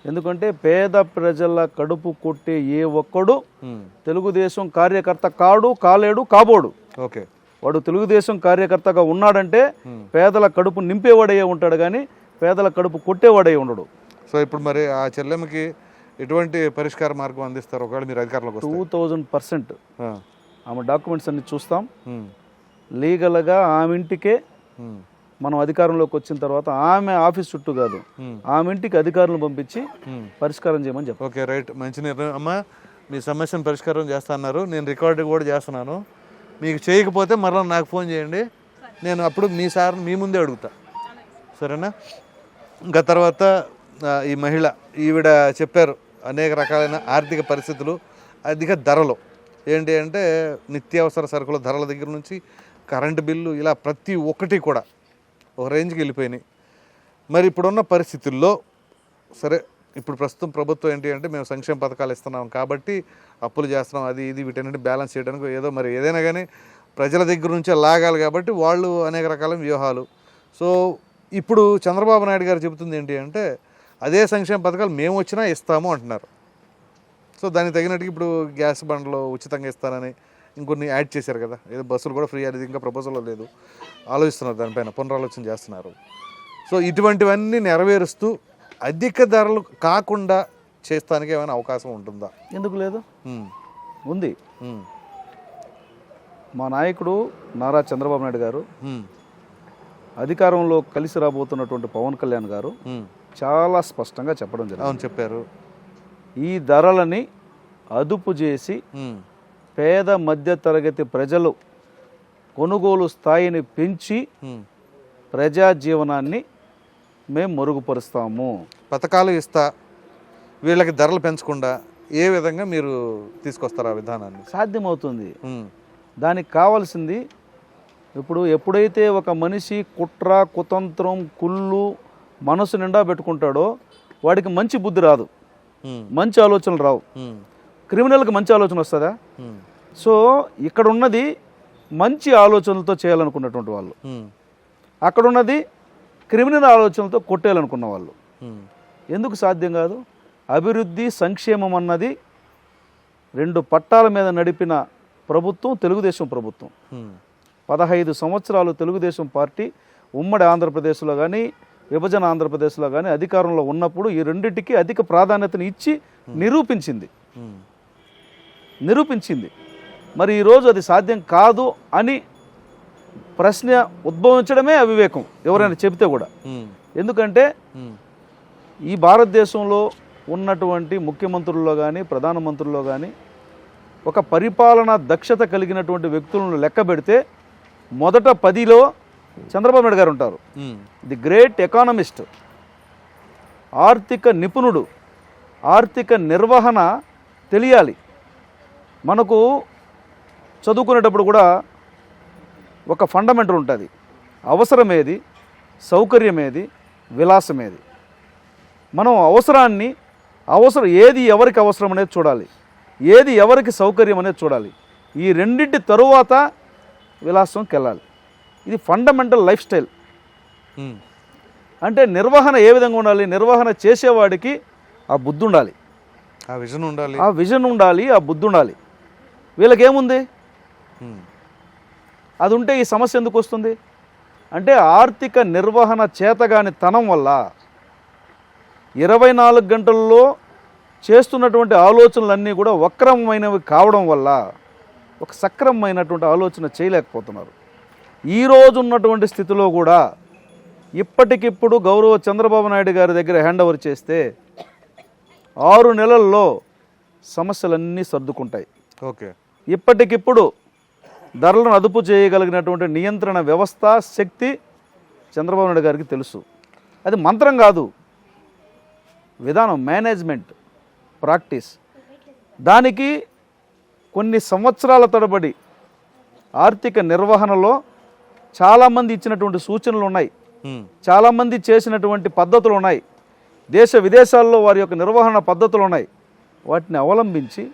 ఎందుకంటే పేద ప్రజల కడుపు కొట్టే ఏ ఒక్కడు
ఉమ్,
తెలుగుదేశం కార్యకర్త కాడు, కాలేడు, కాబోడు.
ఓకే.
వాడు తెలుగుదేశం కార్యకర్తగా ఉన్నాడంటే పేదల కడుపు నింపేవాడయ్యే ఉంటాడు, కానీ పేదల కడుపు కొట్టేవాడయ్యే ఉండడు.
సో ఇప్పుడు మరి ఆ చెల్లెమ్మకి ఎటువంటి పరిష్కార మార్గం అందిస్తారు ఒకవేళ మీరు అధికారంలోకి వస్తే?
2000%
ఆ,
ఆమె డాక్యుమెంట్స్ అన్ని చూస్తాం.
ఉమ్,
లీగల్గా ఆమె ఇంటికే
ఉమ్,
మనం అధికారంలోకి వచ్చిన తర్వాత ఆమె ఆఫీస్ చుట్టూ కాదు, ఆమె ఇంటికి అధికారులను పంపించి పరిష్కారం చేయమని చెప్పారు.
ఓకే, రైట్, మంచి నిర్ణయం. అమ్మా, మీ సమస్యను పరిష్కారం చేస్తా అన్నారు, నేను రికార్డు కూడా చేస్తున్నాను. మీకు చేయకపోతే మరలా నాకు ఫోన్ చేయండి, నేను అప్పుడు మీ సార్ మీ ముందే అడుగుతా, సరేనా? ఇంకా తర్వాత ఈ మహిళ ఈవిడ చెప్పారు అనేక రకాలైన ఆర్థిక పరిస్థితులు, అధిక ధరలు, ఏంటి అంటే నిత్యావసర సరుకుల ధరల దగ్గర నుంచి కరెంటు బిల్లు, ఇలా ప్రతి ఒక్కటి కూడా ఒక రేంజ్కి వెళ్ళిపోయినాయి. మరి ఇప్పుడున్న పరిస్థితుల్లో సరే, ఇప్పుడు ప్రస్తుతం ప్రభుత్వం ఏంటి అంటే మేము సంక్షేమ పథకాలు ఇస్తున్నాం కాబట్టి అప్పులు చేస్తున్నాం, అది ఇది వీటన్నిటి బ్యాలెన్స్ చేయడానికి ఏదో మరి ఏదైనా కానీ ప్రజల దగ్గర నుంచే లాగాలి కాబట్టి వాళ్ళు అనేక రకాల వ్యూహాలు. సో ఇప్పుడు చంద్రబాబు నాయుడు గారు చెబుతుంది ఏంటి అంటే అదే సంక్షేమ పథకాలు మేము వచ్చినా ఇస్తాము అంటున్నారు. సో దానికి తగినట్టుగా ఇప్పుడు గ్యాస్ బండ్లు ఉచితంగా ఇస్తానని ఇంకొన్ని యాడ్ చేశారు కదా, ఏదో బస్సులు కూడా ఫ్రీ, అనేది ఇంకా ప్రపోజల్లో లేదు, ఆలోచిస్తున్నారు, దానిపైన పునరాలోచన చేస్తున్నారు. సో ఇటువంటివన్నీ నెరవేరుస్తూ అధిక ధరలు కాకుండా చేస్తానికి ఏమైనా అవకాశం ఉంటుందా?
ఎందుకు లేదు, ఉంది. మా నాయకుడు నారా చంద్రబాబు నాయుడు గారు, అధికారంలో కలిసి రాబోతున్నటువంటి పవన్ కళ్యాణ్ గారు చాలా స్పష్టంగా చెప్పడం జరిగింది.
అవును, చెప్పారు.
ఈ ధరలని అదుపు చేసి పేద మధ్య తరగతి ప్రజలు కొనుగోలు స్థాయిని పెంచి ప్రజా జీవనాన్ని మేము మెరుగుపరుస్తాము.
పథకాలు ఇస్తా వీళ్ళకి ధరలు పెంచకుండా ఏ విధంగా మీరు తీసుకొస్తారు ఆ విధానాన్ని?
సాధ్యమవుతుంది. దానికి కావాల్సింది ఇప్పుడు ఎప్పుడైతే ఒక మనిషి కుట్ర, కుతంత్రం, కుళ్ళు మనసు నిండా పెట్టుకుంటాడో వాడికి మంచి బుద్ధి రాదు, మంచి ఆలోచనలు రావు. క్రిమినల్కి మంచి ఆలోచన వస్తుందా? సో ఇక్కడ ఉన్నది మంచి ఆలోచనలతో చేయాలనుకున్నటువంటి వాళ్ళు, అక్కడ ఉన్నది క్రిమినల్ ఆలోచనలతో కొట్టేయాలనుకున్న వాళ్ళు. ఎందుకు సాధ్యం కాదు? అభివృద్ధి, సంక్షేమం అన్నది 2 పట్టాల మీద నడిపిన ప్రభుత్వం తెలుగుదేశం ప్రభుత్వం. 15 సంవత్సరాలు తెలుగుదేశం పార్టీ ఉమ్మడి ఆంధ్రప్రదేశ్లో కానీ విభజన ఆంధ్రప్రదేశ్లో కానీ అధికారంలో ఉన్నప్పుడు ఈ రెండింటికి అధిక ప్రాధాన్యతను ఇచ్చి నిరూపించింది. మరి ఈరోజు అది సాధ్యం కాదు అని ప్రశ్న ఉద్భవించడమే అవివేకం ఎవరైనా చెబితే కూడా. ఎందుకంటే ఈ భారతదేశంలో ఉన్నటువంటి ముఖ్యమంత్రుల్లో కానీ ప్రధానమంత్రుల్లో కానీ ఒక పరిపాలనా దక్షత కలిగినటువంటి వ్యక్తులను లెక్క పెడితే మొదట 10లో చంద్రబాబు నాయుడు గారు ఉంటారు. ది గ్రేట్ ఎకానమిస్ట్, ఆర్థిక నిపుణుడు, ఆర్థిక నిర్వహణ తెలియాలి. మనకు చదువుకునేటప్పుడు కూడా ఒక ఫండమెంటల్ ఉంటుంది. అవసరం ఏది, సౌకర్యం ఏది, విలాసం ఏది. మనం అవసరం ఏది ఎవరికి అవసరం అనేది చూడాలి, ఏది ఎవరికి సౌకర్యం అనేది చూడాలి. ఈ రెండింటి తరువాత విలాసంకి వెళ్ళాలి. ఇది ఫండమెంటల్ లైఫ్ స్టైల్. అంటే నిర్వహణ ఏ విధంగా ఉండాలి, నిర్వహణ చేసేవాడికి ఆ బుద్ధి ఉండాలి,
ఆ విజన్ ఉండాలి,
ఆ బుద్ధి ఉండాలి. వీళ్ళకేముంది? అది ఉంటే ఈ సమస్య ఎందుకు వస్తుంది అంటే ఆర్థిక నిర్వహణ చేతగాని తనం వల్ల 24 గంటల్లో చేస్తున్నటువంటి ఆలోచనలన్నీ కూడా వక్రమైనవి కావడం వల్ల ఒక సక్రమమైనటువంటి ఆలోచన చేయలేకపోతున్నారు. ఈరోజు ఉన్నటువంటి స్థితిలో కూడా ఇప్పటికిప్పుడు గౌరవ చంద్రబాబు నాయుడు గారి దగ్గర హ్యాండ్ ఓవర్ చేస్తే 6 నెలల్లో సమస్యలన్నీ సర్దుకుంటాయి.
ఓకే,
ఇప్పటికిప్పుడు ధరలను అదుపు చేయగలిగినటువంటి నియంత్రణ వ్యవస్థ శక్తి చంద్రబాబు నాయుడు గారికి తెలుసు. అది మంత్రం కాదు, విధానం, మేనేజ్మెంట్, ప్రాక్టీస్. దానికి కొన్ని సంవత్సరాల తరబడి ఆర్థిక నిర్వహణలో చాలామంది ఇచ్చినటువంటి సూచనలు ఉన్నాయి, చాలామంది చేసినటువంటి పద్ధతులు ఉన్నాయి, దేశ విదేశాల్లో వారి యొక్క నిర్వహణ పద్ధతులు ఉన్నాయి. వాటిని అవలంబించి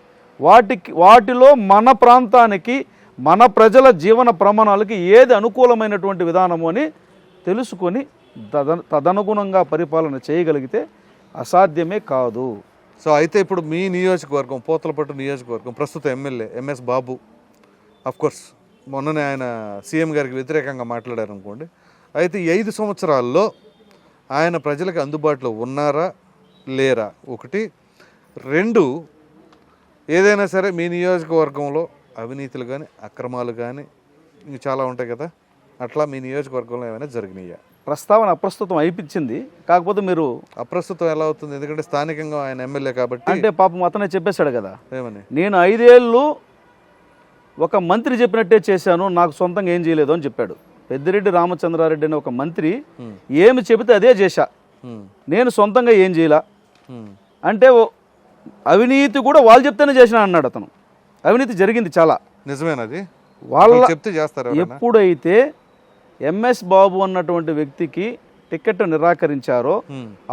వాటిలో మన ప్రాంతానికి, మన ప్రజల జీవన ప్రమాణాలకి ఏది అనుకూలమైనటువంటి విధానము అని తెలుసుకొని తదనుగుణంగా పరిపాలన చేయగలిగితే అసాధ్యమే కాదు.
సో అయితే ఇప్పుడు మీ నియోజకవర్గం, పోతలపట్టు నియోజకవర్గం ప్రస్తుత ఎమ్మెల్యే ఎంఎస్ బాబు, కోర్స్ మొన్ననే ఆయన సీఎం గారికి వ్యతిరేకంగా మాట్లాడారు అనుకోండి. అయితే ఈ 5 సంవత్సరాల్లో ఆయన ప్రజలకు అందుబాటులో ఉన్నారా లేరా? 1. 2, ఏదైనా సరే మీ నియోజకవర్గంలో అవినీతులు కానీ, అక్రమాలు కానీ ఇంక చాలా ఉంటాయి కదా, అట్లా మీ నియోజకవర్గంలో ఏమైనా జరిగినాయా?
ప్రస్తావన అప్రస్తుతం అయిపించింది. కాకపోతే మీరు
అప్రస్తుతం ఎలా అవుతుంది? ఎందుకంటే స్థానికంగా ఆయన ఎమ్మెల్యే కాబట్టి.
అంటే పాపం అతనే చెప్పేశాడు కదా,
ఏమని,
నేను 5 ఏళ్ళు ఒక మంత్రి చెప్పినట్టే చేశాను, నాకు సొంతంగా ఏం చేయలేదు అని చెప్పాడు. పెద్దిరెడ్డి రామచంద్రారెడ్డి అనే ఒక మంత్రి ఏమి చెబితే అదే చేశా, నేను సొంతంగా ఏం చేయలా అంటే అవినీతి కూడా వాళ్ళు చెప్తేనే చేసినా అన్నాడు అతను. అవినీతి జరిగింది చాలా.
నిజమేనది?
వాళ్ళ
చెప్తే చేస్తారు.
ఎప్పుడైతే ఎంఎస్ బాబు అన్నటువంటి వ్యక్తికి టికెట్ నిరాకరించారో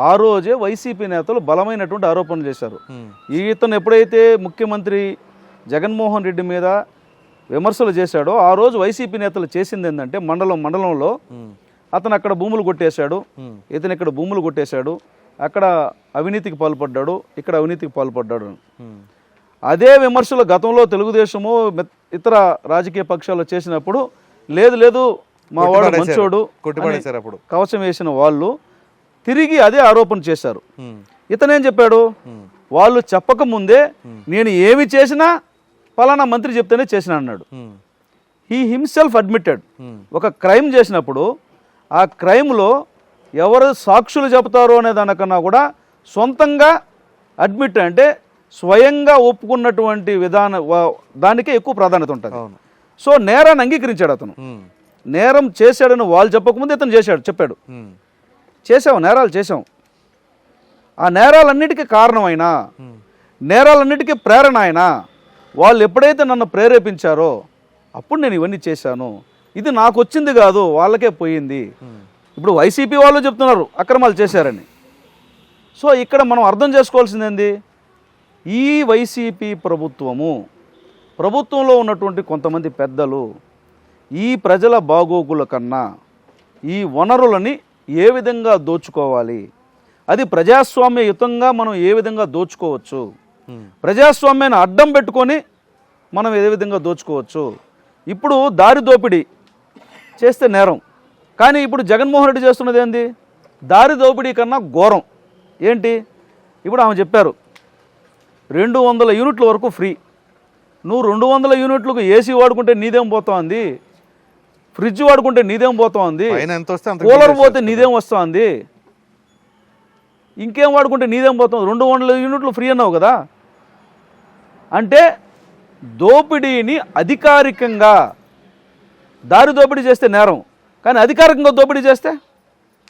ఆ రోజే వైసీపీ నేతలు బలమైనటువంటి ఆరోపణలు చేశారు. ఇతను ఎప్పుడైతే ముఖ్యమంత్రి జగన్మోహన్ రెడ్డి మీద విమర్శలు చేశాడో ఆ రోజు వైసీపీ నేతలు చేసింది ఏంటంటే మండలంలో అతను అక్కడ భూములు కొట్టేశాడు, ఇతను ఇక్కడ భూములు కొట్టేశాడు, అక్కడ అవినీతికి పాల్పడ్డాడు, ఇక్కడ అవినీతికి పాల్పడ్డాడు. అదే విమర్శలు గతంలో తెలుగుదేశము ఇతర రాజకీయ పక్షాలు చేసినప్పుడు లేదు మా వాడు మంచోడు కవచం వేసిన వాళ్ళు తిరిగి అదే ఆరోపణ చేశారు. ఇతనేం చెప్పాడు, వాళ్ళు చెప్పకముందే నేను ఏమి చేసినా పలానా మంత్రి చెప్తేనే చేసిన అన్నాడు. He himself admitted. ఒక క్రైమ్ చేసినప్పుడు ఆ క్రైమ్లో ఎవరు సాక్షులు చెబుతారో అనే దానికన్నా కూడా సొంతంగా అడ్మిట్ అంటే స్వయంగా ఒప్పుకున్నటువంటి దానికే ఎక్కువ ప్రాధాన్యత ఉంటుంది. సో నేరాన్ని అంగీకరించాడు అతను. నేరం చేశాడని వాళ్ళు చెప్పకముందు ఇతను చెప్పాడు చేసాం, నేరాలు చేసాం. ఆ నేరాలన్నిటికీ కారణమైనా, నేరాలన్నిటికీ ప్రేరణ అయినా వాళ్ళు ఎప్పుడైతే నన్ను ప్రేరేపించారో అప్పుడు నేను ఇవన్నీ చేశాను, ఇది నాకు వచ్చింది కాదు వాళ్ళకే పోయింది. ఇప్పుడు వైసీపీ వాళ్ళు చెప్తున్నారు అక్రమాలు చేశారని. సో ఇక్కడ మనం అర్థం చేసుకోవాల్సింది ఏంది, ఈ వైసీపీ ప్రభుత్వంలో ఉన్నటువంటి కొంతమంది పెద్దలు ఈ ప్రజల బాగోగుల కన్నా ఈ వనరులని ఏ విధంగా దోచుకోవాలి, అది ప్రజాస్వామ్యయుతంగా మనం ఏ విధంగా దోచుకోవచ్చు, ప్రజాస్వామ్యాన్ని అడ్డం పెట్టుకొని మనం ఏ విధంగా దోచుకోవచ్చు. ఇప్పుడు దారి దోపిడీ చేస్తే నేరం, కానీ ఇప్పుడు జగన్మోహన్ రెడ్డి చేస్తున్నది ఏంది, దారి దోపిడీ కన్నా ఘోరం. ఏంటి, ఇప్పుడు ఆమె చెప్పారు 200 యూనిట్ల వరకు ఫ్రీ. నువ్వు 200 యూనిట్లకు ఏసీ వాడుకుంటే నీదేం పోతుంది, ఫ్రిడ్జ్ వాడుకుంటే నీదేం పోతుంది, కూలర్ పోతే నీదేం వస్తుంది, ఇంకేం వాడుకుంటే నీదేం పోతుంది, 200 యూనిట్లు ఫ్రీ అన్నావు కదా. అంటే దోపిడీని అధికారికంగా దారి దోపిడీ చేస్తే నేరం, కానీ అధికారికంగా దోపిడీ చేస్తే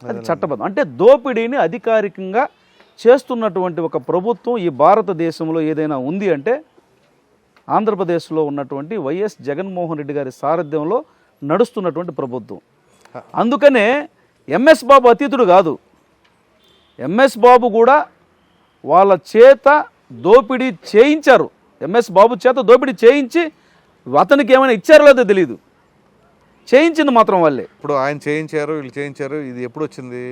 అది చట్టబద్ధం. అంటే దోపిడీని అధికారికంగా చేస్తున్నటువంటి ఒక ప్రభుత్వం ఈ భారతదేశంలో ఏదైనా ఉంది అంటే ఆంధ్రప్రదేశ్లో ఉన్నటువంటి వైఎస్ జగన్మోహన్ రెడ్డి గారి సారథ్యంలో నడుస్తున్నటువంటి ప్రభుత్వం. అందుకనే ఎంఎస్ బాబు అతీతుడు కాదు. ఎంఎస్ బాబు కూడా వాళ్ళ చేత దోపిడీ చేయించారు. ఎంఎస్ బాబు చేత దోపిడీ చేయించి అతనికి ఏమైనా ఇచ్చారో లేదో తెలియదు, చేయించింది మాత్రం వాళ్ళే.
ఇప్పుడు ఆయన చేయించారు, వీళ్ళు చేయించారు. ఇది ఎప్పుడు వచ్చింది?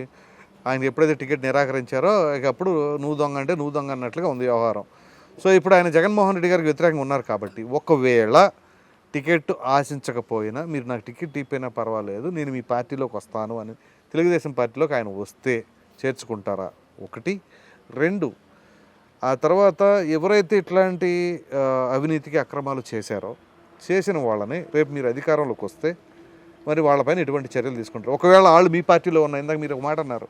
ఆయనకి ఎప్పుడైతే టికెట్ నిరాకరించారో ఇక అప్పుడు నువ్వు దొంగ అంటే నువ్వు దొంగ అన్నట్లుగా ఉంది వ్యవహారం. సో ఇప్పుడు ఆయన జగన్మోహన్ రెడ్డి గారికి వ్యతిరేకంగా ఉన్నారు కాబట్టి ఒకవేళ టికెట్ ఆశించకపోయినా మీరు నాకు టికెట్ ఇప్పినా పర్వాలేదు, నేను మీ పార్టీలోకి వస్తాను అని తెలుగుదేశం పార్టీలోకి ఆయన వస్తే చేర్చుకుంటారా? ఒకటి. రెండు, ఆ తర్వాత ఎవరైతే ఇట్లాంటి అవినీతికి అక్రమాలు చేశారో చేసిన వాళ్ళని రేపు మీరు అధికారంలోకి వస్తే మరి వాళ్ళపైన ఎటువంటి చర్యలు తీసుకుంటారు? ఒకవేళ వాళ్ళు మీ పార్టీలో ఉన్న, ఇందాక మీరు ఒక మాట అన్నారు,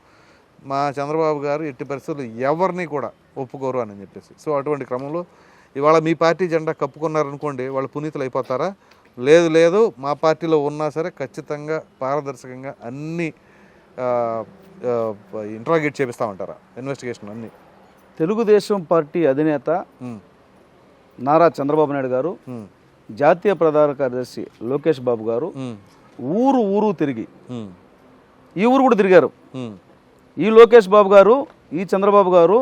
మా చంద్రబాబు గారు ఎట్టి పరిస్థితుల్లో ఎవరిని కూడా ఒప్పుకోరు అని చెప్పేసి. సో అటువంటి క్రమంలో ఇవాళ మీ పార్టీ జెండా కప్పుకున్నారనుకోండి, వాళ్ళు పునీతులు అయిపోతారా? లేదు లేదు, మా పార్టీలో ఉన్నా సరే ఖచ్చితంగా పారదర్శకంగా అన్నీ ఇంట్రాగేట్ చేపిస్తామంటారా? ఇన్వెస్టిగేషన్ అన్నీ.
తెలుగుదేశం పార్టీ అధినేత నారా చంద్రబాబు నాయుడు గారు, జాతీయ ప్రధాన కార్యదర్శి లోకేష్ బాబు గారు ఊరు ఊరు తిరిగి, ఈ ఊరు కూడా తిరిగారు. ఈ లోకేష్ బాబు గారు, ఈ చంద్రబాబు గారు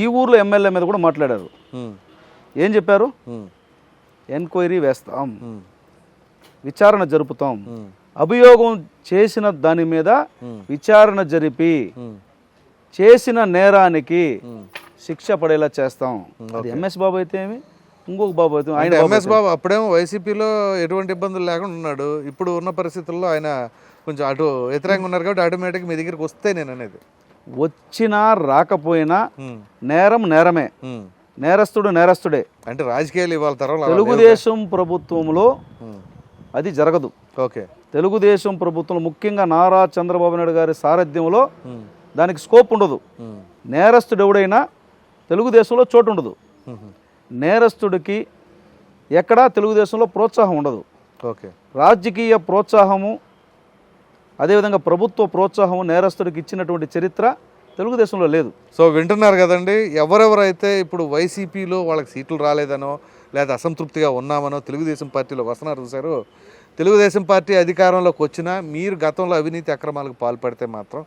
ఈ ఊర్లో ఎమ్మెల్యే మీద కూడా మాట్లాడారు. ఏం చెప్పారు? ఎంక్వైరీ వేస్తాం, విచారణ జరుపుతాం, అభియోగం చేసిన దాని మీద విచారణ జరిపి చేసిన నేరానికి శిక్ష పడేలా చేస్తాం. అది ఎంఎస్ బాబు అయితే ఏమి, ఇంకొక బాబు అయితే ఆయన.
ఎంఎస్ బాబు అప్పుడేమో వైసీపీలో ఎటువంటి ఇబ్బందులు లేకుండా ఉన్నాడు. ఇప్పుడు ఉన్న పరిస్థితుల్లో ఆయన కొంచెం అటు వ్యతిరేకంగా ఉన్నారు కాబట్టి ఆటోమేటిక్ మీ దగ్గరికి వస్తే నేను అనేది,
వచ్చినా రాకపోయినా నేరం నేరమే, నేరస్తుడు నేరస్తుడే.
అంటే రాజకీయాలు ఇవాళ తరం
తెలుగుదేశం ప్రభుత్వంలో అది జరగదు.
ఓకే.
తెలుగుదేశం ప్రభుత్వం ముఖ్యంగా నారా చంద్రబాబు నాయుడు గారి సారథ్యంలో దానికి స్కోప్ ఉండదు. నేరస్తుడు ఎవడైనా తెలుగుదేశంలో చోటు ఉండదు. నేరస్తుడికి ఎక్కడా తెలుగుదేశంలో ప్రోత్సాహం ఉండదు.
ఓకే.
రాజకీయ ప్రోత్సాహము, అదేవిధంగా ప్రభుత్వ ప్రోత్సాహము నేరస్తుడికి ఇచ్చినటువంటి చరిత్ర తెలుగుదేశంలో లేదు.
సో వింటున్నారు కదండి, ఎవరెవరైతే ఇప్పుడు వైసీపీలో వాళ్ళకి సీట్లు రాలేదనో లేదా అసంతృప్తిగా ఉన్నామనో తెలుగుదేశం పార్టీలో వస్తున్నారు చూశారు, తెలుగుదేశం పార్టీ అధికారంలోకి వచ్చినా మీరు గతంలో అవినీతి అక్రమాలకు పాల్పడితే మాత్రం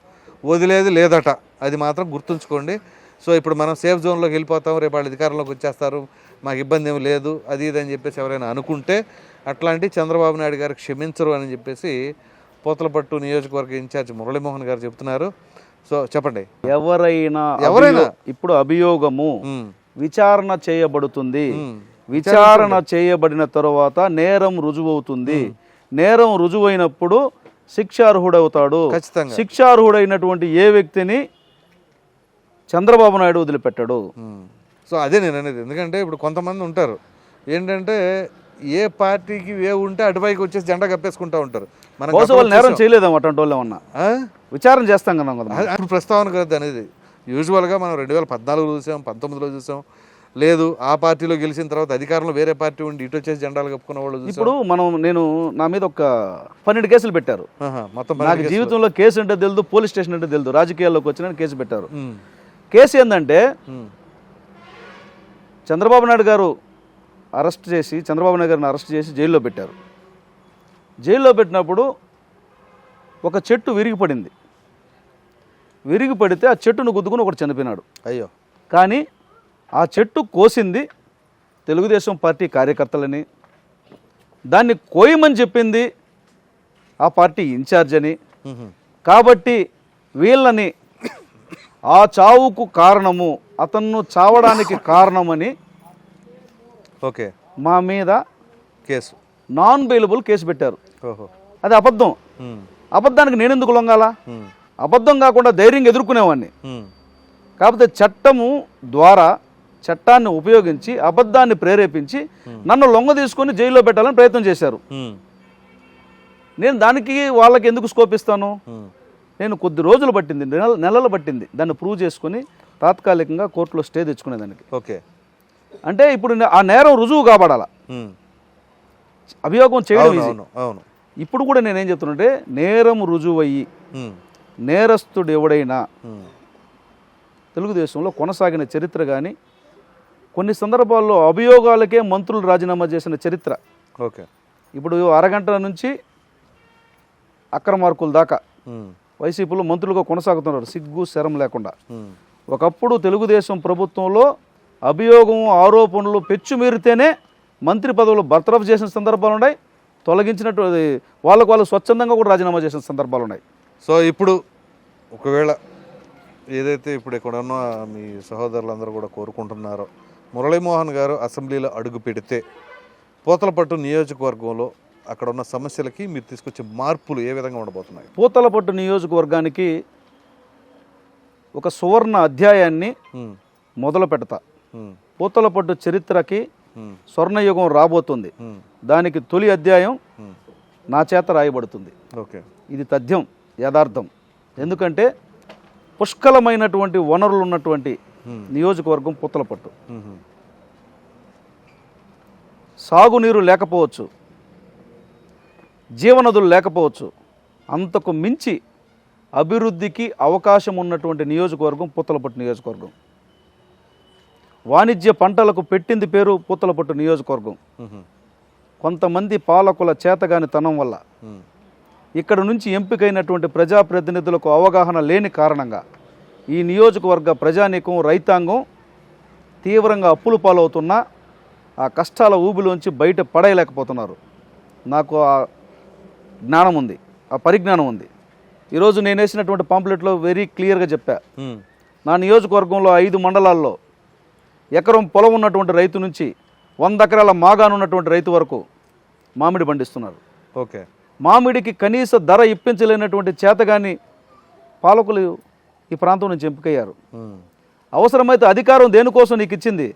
వదిలేది లేదట. అది మాత్రం గుర్తుంచుకోండి. సో ఇప్పుడు మనం సేఫ్ జోన్లోకి వెళ్ళిపోతాం, రేపు వాళ్ళు అధికారంలోకి వచ్చేస్తారు, మాకు ఇబ్బంది ఏమి లేదు, అది ఇది అని చెప్పేసి ఎవరైనా అనుకుంటే అట్లాంటి చంద్రబాబు నాయుడు గారు క్షమించరు అని చెప్పేసి పూతలపట్టు నియోజకవర్గ ఇన్ఛార్జ్ మురళీమోహన్ గారు చెప్తున్నారు. సో చెప్పండి.
ఎవరైనా ఇప్పుడు అభియోగము విచారణ చేయబడుతుంది. విచారణ చేయబడిన తరువాత నేరం రుజువవుతుంది. నేరం రుజువైనప్పుడు శిక్షార్హుడవుతాడు. శిక్షార్హుడైనటువంటి ఏ వ్యక్తిని చంద్రబాబు నాయుడు వదిలిపెట్టాడు.
సో అదే నేను అనేది. ఎందుకంటే ఇప్పుడు కొంతమంది ఉంటారు ఏంటంటే ఏ పార్టీకి ఏ ఉంటే అటుపైకి వచ్చేసి జెండా కప్పేసుకుంటూ ఉంటారు. మనం
వాళ్ళు నేరం చేయలేదాం అటువంటి వాళ్ళు ఏమన్నా విచారణ చేస్తాం కదా.
ఇప్పుడు ప్రస్తావన కదా అనేది. యూజువల్గా మనం 2014 చూసాం, 19లో చూసాం. లేదు ఆ పార్టీలో గెలిచిన తర్వాత అధికారంలో వేరే పార్టీ ఉండి ఇటు వచ్చేసి జెండాలు కప్పుకున్న వాళ్ళు.
ఇప్పుడు నేను నా మీద ఒక 12 కేసులు పెట్టారు.
మొత్తం
నాకు జీవితంలో కేసు అంటే తెలియదు, పోలీస్ స్టేషన్ అంటే తెలియదు. రాజకీయాల్లోకి వచ్చిన కేసు పెట్టారు. కేసు ఏంటంటే చంద్రబాబు నాయుడు గారు చంద్రబాబు నాయుడు గారిని అరెస్ట్ చేసి జైల్లో పెట్టారు. జైల్లో పెట్టినప్పుడు ఒక చెట్టు విరిగిపడింది. విరిగిపడితే ఆ చెట్టును గుద్దుకుని ఒకటి చనిపోయినాడు.
అయ్యో.
కానీ ఆ చెట్టు కోసింది తెలుగుదేశం పార్టీ కార్యకర్తలని, దాన్ని కోయమని చెప్పింది ఆ పార్టీ ఇన్ఛార్జ్ అని. కాబట్టి వీళ్ళని ఆ చావుకు కారణము, అతన్ను చావడానికి కారణమని
ఓకే
మా మీద
కేసు,
నాన్ బెయిలబుల్ కేసు పెట్టారు.
ఓహో.
అది అబద్ధం. అబద్ధానికి నేను ఎందుకు లొంగాల? అబద్ధం కాకుండా ధైర్యంగా ఎదుర్కొనేవాడిని. కాకపోతే చట్టము ద్వారా చట్టాన్ని ఉపయోగించి అబద్ధాన్ని ప్రేరేపించి నన్ను లొంగ తీసుకొని జైల్లో పెట్టాలని ప్రయత్నం చేశారు. నేను దానికి వాళ్ళకి ఎందుకు స్కోప్ ఇస్తాను? నేను కొద్ది రోజులు పట్టింది, నెలలు పట్టింది దాన్ని ప్రూవ్ చేసుకుని తాత్కాలికంగా కోర్టులో స్టే తెచ్చుకునేదానికి.
ఓకే. అంటే
ఇప్పుడు ఆ నేరం రుజువు కాబడాల, అభియోగం చేయడం ఈజీ. ఇప్పుడు కూడా నేనేం చెప్తున్నంటే నేరం రుజువయ్యి నేరస్తుడు ఎవడైనా తెలుగుదేశంలో కొనసాగిన చరిత్ర కానీ, కొన్ని సందర్భాల్లో అభియోగాలకే మంత్రులు రాజీనామా చేసిన చరిత్ర.
ఓకే.
ఇప్పుడు అరగంట నుంచి అక్రమార్కుల దాకా
ఉమ్,
వైసీపీలో మంత్రులుగా కొనసాగుతున్నారు సిగ్గు శరం లేకుండా.
ఉమ్,
ఒకప్పుడు తెలుగుదేశం ప్రభుత్వంలో అభియోగం ఆరోపణలు పెచ్చుమీరితేనే మంత్రి పదవులు బర్తరఫ్ చేసిన సందర్భాలు ఉన్నాయి, తొలగించినట్టు వాళ్ళు స్వచ్ఛందంగా కూడా రాజీనామా చేసిన సందర్భాలు ఉన్నాయి.
సో ఇప్పుడు ఒకవేళ ఏదైతే ఇప్పుడు ఇక్కడ ఉన్న మీ సహోదరులందరూ కూడా కోరుకుంటున్నారో మురళీమోహన్ గారు అసెంబ్లీలో అడుగు పెడితే పూతలపట్టు నియోజకవర్గంలో అక్కడ ఉన్న సమస్యలకి మీరు తీసుకొచ్చే మార్పులు ఏ విధంగా ఉండబోతున్నాయి?
పూతలపట్టు నియోజకవర్గానికి ఒక సువర్ణ అధ్యాయాన్ని
ఉమ్,
మొదలు పెడతా.
ఉమ్,
పూతలపట్టు చరిత్రకి
ఉమ్,
స్వర్ణయుగం రాబోతుంది.
ఉమ్,
దానికి తొలి అధ్యాయం
ఉమ్,
నా చేత రాయబడుతుంది.
ఓకే.
ఇది తథ్యం, యథార్థం. ఎందుకంటే పుష్కలమైనటువంటి వనరులు ఉన్నటువంటి నియోజకవర్గం పూతలపట్టు.
ఉమ్,
సాగునీరు లేకపోవచ్చు, జీవనదులు లేకపోవచ్చు, అంతకు మించి అభివృద్ధికి అవకాశం ఉన్నటువంటి నియోజకవర్గం పూతలపట్టు నియోజకవర్గం. వాణిజ్య పంటలకు పెట్టింది పేరు పూతలపట్టు నియోజకవర్గం.
ఉమ్,
కొంతమంది పాలకుల చేతగానితనం వల్ల
ఉమ్,
ఇక్కడ నుంచి ఎంపికైనటువంటి ప్రజాప్రతినిధులకు అవగాహన లేని కారణంగా ఈ నియోజకవర్గ ప్రజానీకం రైతాంగం తీవ్రంగా అప్పులు పాలవుతున్నా ఆ కష్టాల ఊబిలోంచి బయట పడేయలేకపోతున్నారు. నాకు ఆ జ్ఞానం ఉంది, ఆ పరిజ్ఞానం ఉంది. ఈరోజు నేను వేసినటువంటి పాంప్లెట్లో వెరీ క్లియర్గా చెప్పా.
ఉమ్,
నా నియోజకవర్గంలో 5 మండలాల్లో ఎకరం పొలం ఉన్నటువంటి రైతు నుంచి 100 ఎకరాల మాగానున్నటువంటి రైతు వరకు మామిడి పండిస్తున్నారు.
ఓకే.
మామిడికి కనీస ధర ఇప్పించలేనటువంటి చేతగాని పాలకులు ఈ ప్రాంతం నుంచి ఎంపికయ్యారు.
ఉమ్,
అవసరమైతే అధికారం దేనికోసం నీకు ఇచ్చింది?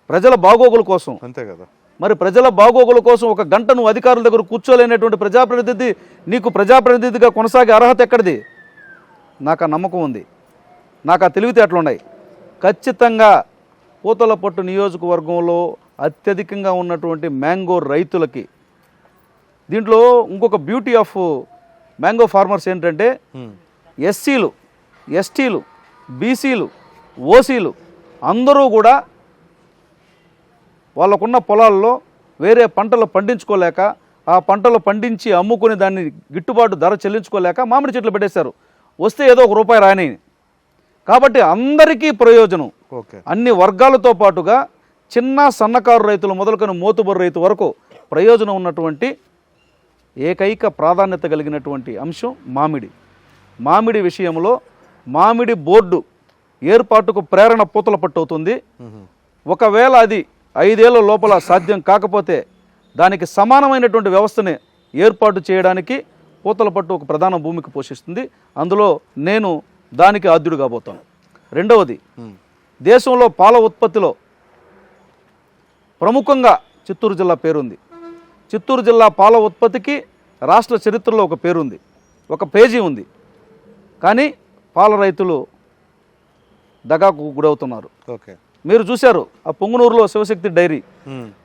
ప్రజల బాగోగుల కోసం.
అంతే కదా.
మరి ప్రజల బాగోగుల కోసం 1 గంట నువ్వు అధికారుల దగ్గర కూర్చోలేనటువంటి ప్రజాప్రతినిధి నీకు ప్రజాప్రతినిధిగా కొనసాగే అర్హత ఎక్కడిది? నాకు ఆ నమ్మకం ఉంది, నాకు ఆ తెలివితేటలు ఉన్నాయి. ఖచ్చితంగా పూతలపట్టు నియోజకవర్గంలో అత్యధికంగా ఉన్నటువంటి మ్యాంగో రైతులకి, దీంట్లో ఇంకొక బ్యూటీ ఆఫ్ మ్యాంగో ఫార్మర్స్ ఏంటంటే
ఉమ్,
ఎస్సీలు, ఎస్టీలు, బీసీలు, ఓసీలు అందరూ కూడా వాళ్ళకున్న పొలాల్లో వేరే పంటలు పండించుకోలేక, ఆ పంటలు పండించి అమ్ముకుని దాన్ని గిట్టుబాటు ధర చెల్లించుకోలేక మామిడి చెట్లు పెట్టేశారు. వస్తే ఏదో ₹1 రాని. కాబట్టి అందరికీ ప్రయోజనం.
ఓకే.
అన్ని వర్గాలతో పాటుగా చిన్న సన్నకారు రైతులు మొదలుకొని మోతుబరు రైతు వరకు ప్రయోజనం ఉన్నటువంటి ఏకైక ప్రాధాన్యత కలిగినటువంటి అంశం మామిడి. మామిడి విషయంలో మామిడి బోర్డు ఏర్పాటుకు ప్రేరణ పూతలపట్టు అవుతుంది. ఒకవేళ అది 5 ఏళ్ల లోపల సాధ్యం కాకపోతే దానికి సమానమైనటువంటి వ్యవస్థని ఏర్పాటు చేయడానికి పూతలపట్టు ఒక ప్రధాన భూమిక పోషిస్తుంది. అందులో నేను దానికి ఆద్యుడు కాబోతాను. రెండవది, దేశంలో పాల ఉత్పత్తిలో ప్రముఖంగా చిత్తూరు జిల్లా పేరుంది. చిత్తూరు జిల్లా పాల ఉత్పత్తికి రాష్ట్ర చరిత్రలో ఒక పేరుంది, ఒక పేజీ ఉంది. కానీ పాల రైతులు దగాకు గురవుతున్నారు.
ఓకే.
మీరు చూశారు ఆ పొంగునూరులో శివశక్తి డైరీ,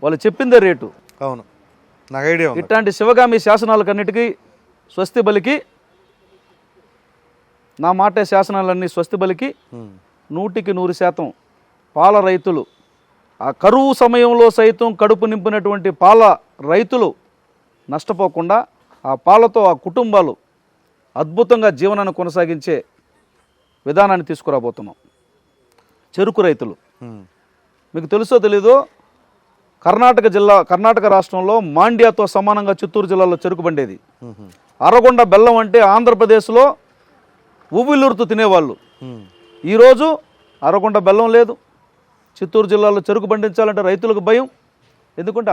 వాళ్ళు చెప్పిందే రేటు.
అవును, నాకు ఐడియా ఉంది.
ఇట్లాంటి శివగామి శాసనాలకన్నిటికీ స్వస్తి బలికి, నా మాటే శాసనాలన్నీ స్వస్తి బలికి 100% పాల రైతులు, ఆ కరువు సమయంలో సైతం కడుపు నింపినటువంటి పాల రైతులు నష్టపోకుండా ఆ పాలతో ఆ కుటుంబాలు అద్భుతంగా జీవనాన్ని కొనసాగించే విధానాన్ని తీసుకురాబోతున్నాం. చెరుకు రైతులు, మీకు తెలుసో తెలీదో, కర్ణాటక రాష్ట్రంలో మాండ్యాతో సమానంగా చిత్తూరు జిల్లాలో చెరుకు పండేది. అరగొండ బెల్లం అంటే ఆంధ్రప్రదేశ్లో ఉవ్విల్లూరుతూ తినేవాళ్ళు. ఈరోజు అరగొండ బెల్లం లేదు. చిత్తూరు జిల్లాలో చెరుకు పండించాలంటే రైతులకు భయం. ఎందుకంటే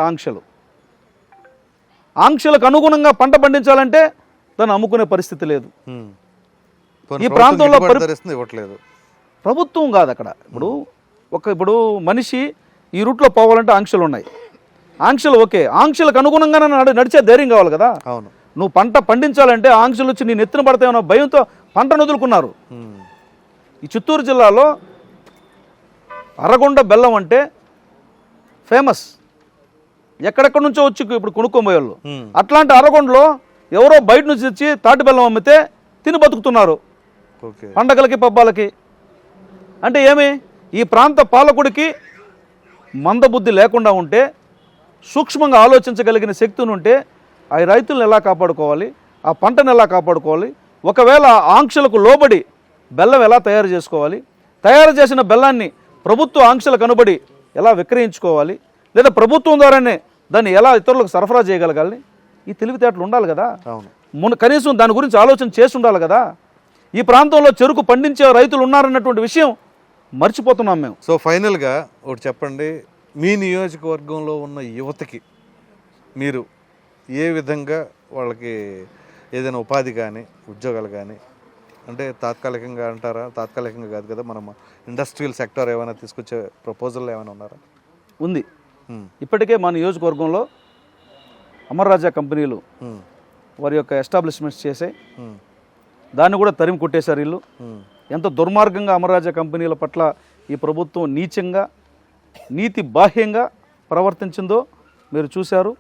ఆంక్షలకు అనుగుణంగా పంట పండించాలంటే దాన్ని అమ్ముకునే పరిస్థితి లేదు. ఈ ప్రాంతంలో
ఇవ్వట్లేదు
ప్రభుత్వం కాదు అక్కడ. ఇప్పుడు మనిషి ఈ రూట్లో పోవాలంటే ఆంక్షలు ఉన్నాయి. ఆంక్షలు ఓకే, ఆంక్షలకు అనుగుణంగా నడిచే ధైర్యం కావాలి కదా.
అవును.
నువ్వు పంట పండించాలంటే ఆంక్షలు వచ్చి నీ నెత్తిన పడతాయన్న భయంతో పంటను వదులుకున్నారు. ఈ చిత్తూరు జిల్లాలో అరగొండ బెల్లం అంటే ఫేమస్. ఎక్కడెక్కడి నుంచో వచ్చి ఇప్పుడు కొనుక్కోబోయేవాళ్ళు. అట్లాంటి అరగొండలో ఎవరో బయట నుంచి తెచ్చి తాటి బెల్లం అమ్మితే తిని బతుకుతున్నారు పండగలకి పబ్బాలకి. అంటే ఏమి, ఈ ప్రాంత పాలకుడికి మందబుద్ధి లేకుండా ఉంటే, సూక్ష్మంగా ఆలోచించగలిగిన శక్తిని ఉంటే ఆ రైతులను ఎలా కాపాడుకోవాలి, ఆ పంటను ఎలా కాపాడుకోవాలి, ఒకవేళ ఆంక్షలకు లోబడి బెల్లం ఎలా తయారు చేసుకోవాలి, తయారు చేసిన బెల్లాన్ని ప్రభుత్వ ఆంక్షలకు అనుబడి ఎలా విక్రయించుకోవాలి, లేదా ప్రభుత్వం ద్వారానే దాన్ని ఎలా ఇతరులకు సరఫరా చేయగలగాలి, ఈ తెలివితేటలు ఉండాలి కదా. కనీసం దాని గురించి ఆలోచన చేసి ఉండాలి కదా. ఈ ప్రాంతంలో చెరుకు పండించే రైతులు ఉన్నారన్నటువంటి విషయం మర్చిపోతున్నాం మేము.
సో ఫైనల్గా ఒకటి చెప్పండి, మీ నియోజకవర్గంలో ఉన్న యువతకి మీరు ఏ విధంగా వాళ్ళకి ఏదైనా ఉపాధి కానీ ఉద్యోగాలు కానీ, అంటే తాత్కాలికంగా అంటారా? తాత్కాలికంగా కాదు కదా, మనం ఇండస్ట్రియల్ సెక్టర్ ఏమైనా తీసుకొచ్చే ప్రపోజల్ ఏమైనా ఉన్నారా?
ఉంది. ఇప్పటికే మా నియోజకవర్గంలో అమర్ రాజా కంపెనీలు వారి యొక్క ఎస్టాబ్లిష్మెంట్స్ చేసే దాన్ని కూడా తరిమి కొట్టేశారు వీళ్ళు. ఎంత దుర్మార్గంగా అమర్ రాజా కంపెనీల పట్ల ఈ ప్రభుత్వం నీచంగా నీతి బాహ్యంగా ప్రవర్తించిందో మీరు చూశారు.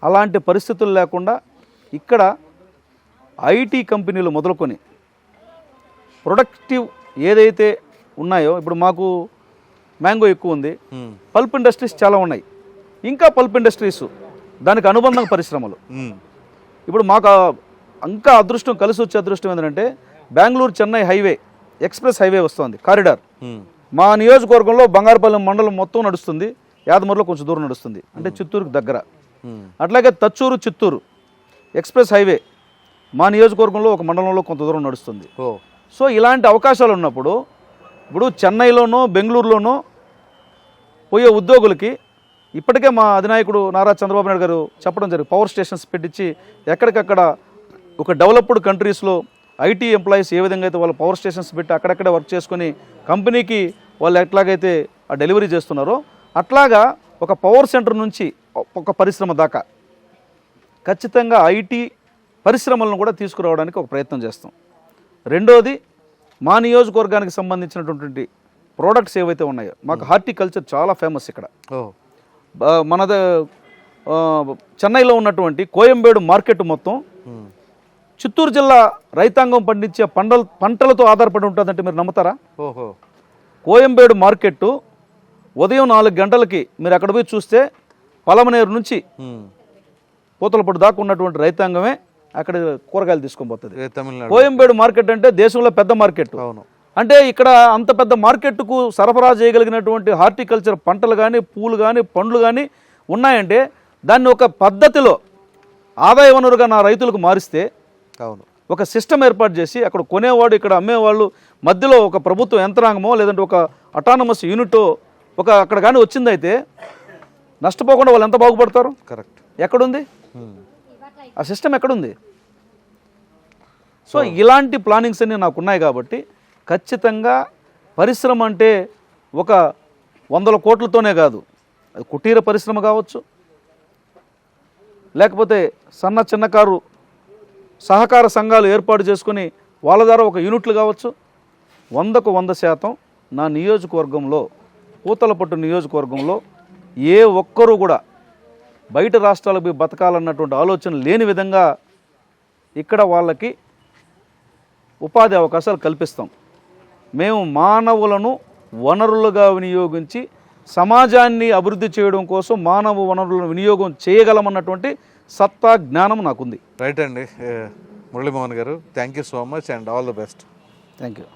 అలాంటి పరిస్థితులు లేకుండా ఇక్కడ ఐటీ కంపెనీలు మొదలుకొని ప్రొడక్టివ్ ఏదైతే ఉన్నాయో, ఇప్పుడు మాకు మ్యాంగో ఎక్కువ ఉంది, పల్ప్ ఇండస్ట్రీస్ చాలా ఉన్నాయి, ఇంకా పల్ప్ ఇండస్ట్రీస్ దానికి అనుబంధం పరిశ్రమలు. ఇప్పుడు మాకు ఇంకా అదృష్టం, కలిసి వచ్చే అదృష్టం ఏంటంటే Bengaluru Chennai highway, express highway వస్తుంది కారిడార్. మా నియోజకవర్గంలో బంగారుపల్లి మండలం మొత్తం నడుస్తుంది, యాదమూరులో కొంచెం దూరం నడుస్తుంది, అంటే చిత్తూరుకు దగ్గర. అట్లాగే తచ్చూరు చిత్తూరు ఎక్స్ప్రెస్ హైవే మా నియోజకవర్గంలో ఒక మండలంలో కొంత దూరం నడుస్తుంది. సో ఇలాంటి అవకాశాలు ఉన్నప్పుడు ఇప్పుడు చెన్నైలోనో బెంగళూరులోనో పోయే ఉద్యోగులకి ఇప్పటికే మా అధినాయకుడు నారా చంద్రబాబు నాయుడు గారు చెప్పడం జరిగింది, పవర్ స్టేషన్స్ పెట్టించి ఎక్కడికక్కడ ఒక డెవలప్డ్ కంట్రీస్లో ఐటీ ఎంప్లాయీస్ ఏ విధంగా అయితే వాళ్ళు పవర్ స్టేషన్స్ పెట్టి అక్కడక్కడే వర్క్ చేసుకొని కంపెనీకి వాళ్ళు ఎట్లాగైతే ఆ డెలివరీ చేస్తున్నారో అట్లాగా ఒక పవర్ సెంటర్ నుంచి ఒక పరిశ్రమ దాకా ఖచ్చితంగా ఐటీ పరిశ్రమలను కూడా తీసుకురావడానికి ఒక ప్రయత్నం చేస్తాం. రెండోది, మా నియోజకవర్గానికి సంబంధించినటువంటి ప్రోడక్ట్స్ ఏవైతే ఉన్నాయో, మాకు హార్టికల్చర్ చాలా ఫేమస్ ఇక్కడ. మనద చెన్నైలో ఉన్నటువంటి కోయంబేడు మార్కెట్ మొత్తం చిత్తూరు జిల్లా రైతాంగం పండించే పంటలతో ఆధారపడి ఉంటుందంటే మీరు నమ్ముతారా? కోయంబేడు మార్కెట్ ఉదయం 4 గంటలకి మీరు అక్కడ పోయి చూస్తే పలమనేరు నుంచి పూతలపట్టు దాకా ఉన్నటువంటి రైతాంగమే అక్కడ కూరగాయలు తీసుకొని పోతుంది. కోయంబేడు మార్కెట్ అంటే దేశంలో పెద్ద మార్కెట్. అంటే ఇక్కడ అంత పెద్ద మార్కెట్కు సరఫరా చేయగలిగినటువంటి హార్టికల్చర్ పంటలు కానీ, పూలు కానీ, పండ్లు కానీ ఉన్నాయంటే దాన్ని ఒక పద్ధతిలో ఆదాయ వనరుగా నా రైతులకు మారిస్తే, ఒక సిస్టమ్ ఏర్పాటు చేసి అక్కడ కొనేవాడు, ఇక్కడ అమ్మేవాళ్ళు మధ్యలో ఒక ప్రభుత్వ యంత్రాంగమో లేదంటే ఒక అటానమస్ యూనిట్ ఒక అక్కడ కానీ వచ్చిందైతే నష్టపోకుండా వాళ్ళు ఎంత బాగుపడతారు? కరెక్ట్. ఎక్కడుంది ఆ సిస్టమ్? ఎక్కడుంది? సో ఇలాంటి ప్లానింగ్స్ అన్నీ నాకు ఉన్నాయి కాబట్టి ఖచ్చితంగా పరిశ్రమ అంటే ఒక 100 కోట్లతోనే కాదు, అది కుటీర పరిశ్రమ కావచ్చు, లేకపోతే సన్న చిన్నకారు సహకార సంఘాలు ఏర్పాటు చేసుకుని వాళ్ళ ద్వారా ఒక యూనిట్లు కావచ్చు. 100కు 100% నా నియోజకవర్గంలో, పూతలపట్టు నియోజకవర్గంలో ఏ ఒక్కరూ కూడా బయట రాష్ట్రాలకు పోయి బతకాలన్నటువంటి ఆలోచన లేని విధంగా ఇక్కడ వాళ్ళకి ఉపాధి అవకాశాలు కల్పిస్తాం. మేము మానవులను వనరులుగా వినియోగించి సమాజాన్ని అభివృద్ధి చేయడం కోసం మానవ వనరులను వినియోగం చేయగలమన్నటువంటి సత్తా జ్ఞానం నాకుంది.
రైట్ అండి మురళీమోహన్ గారు, thank you so much and all the best.
Thank you.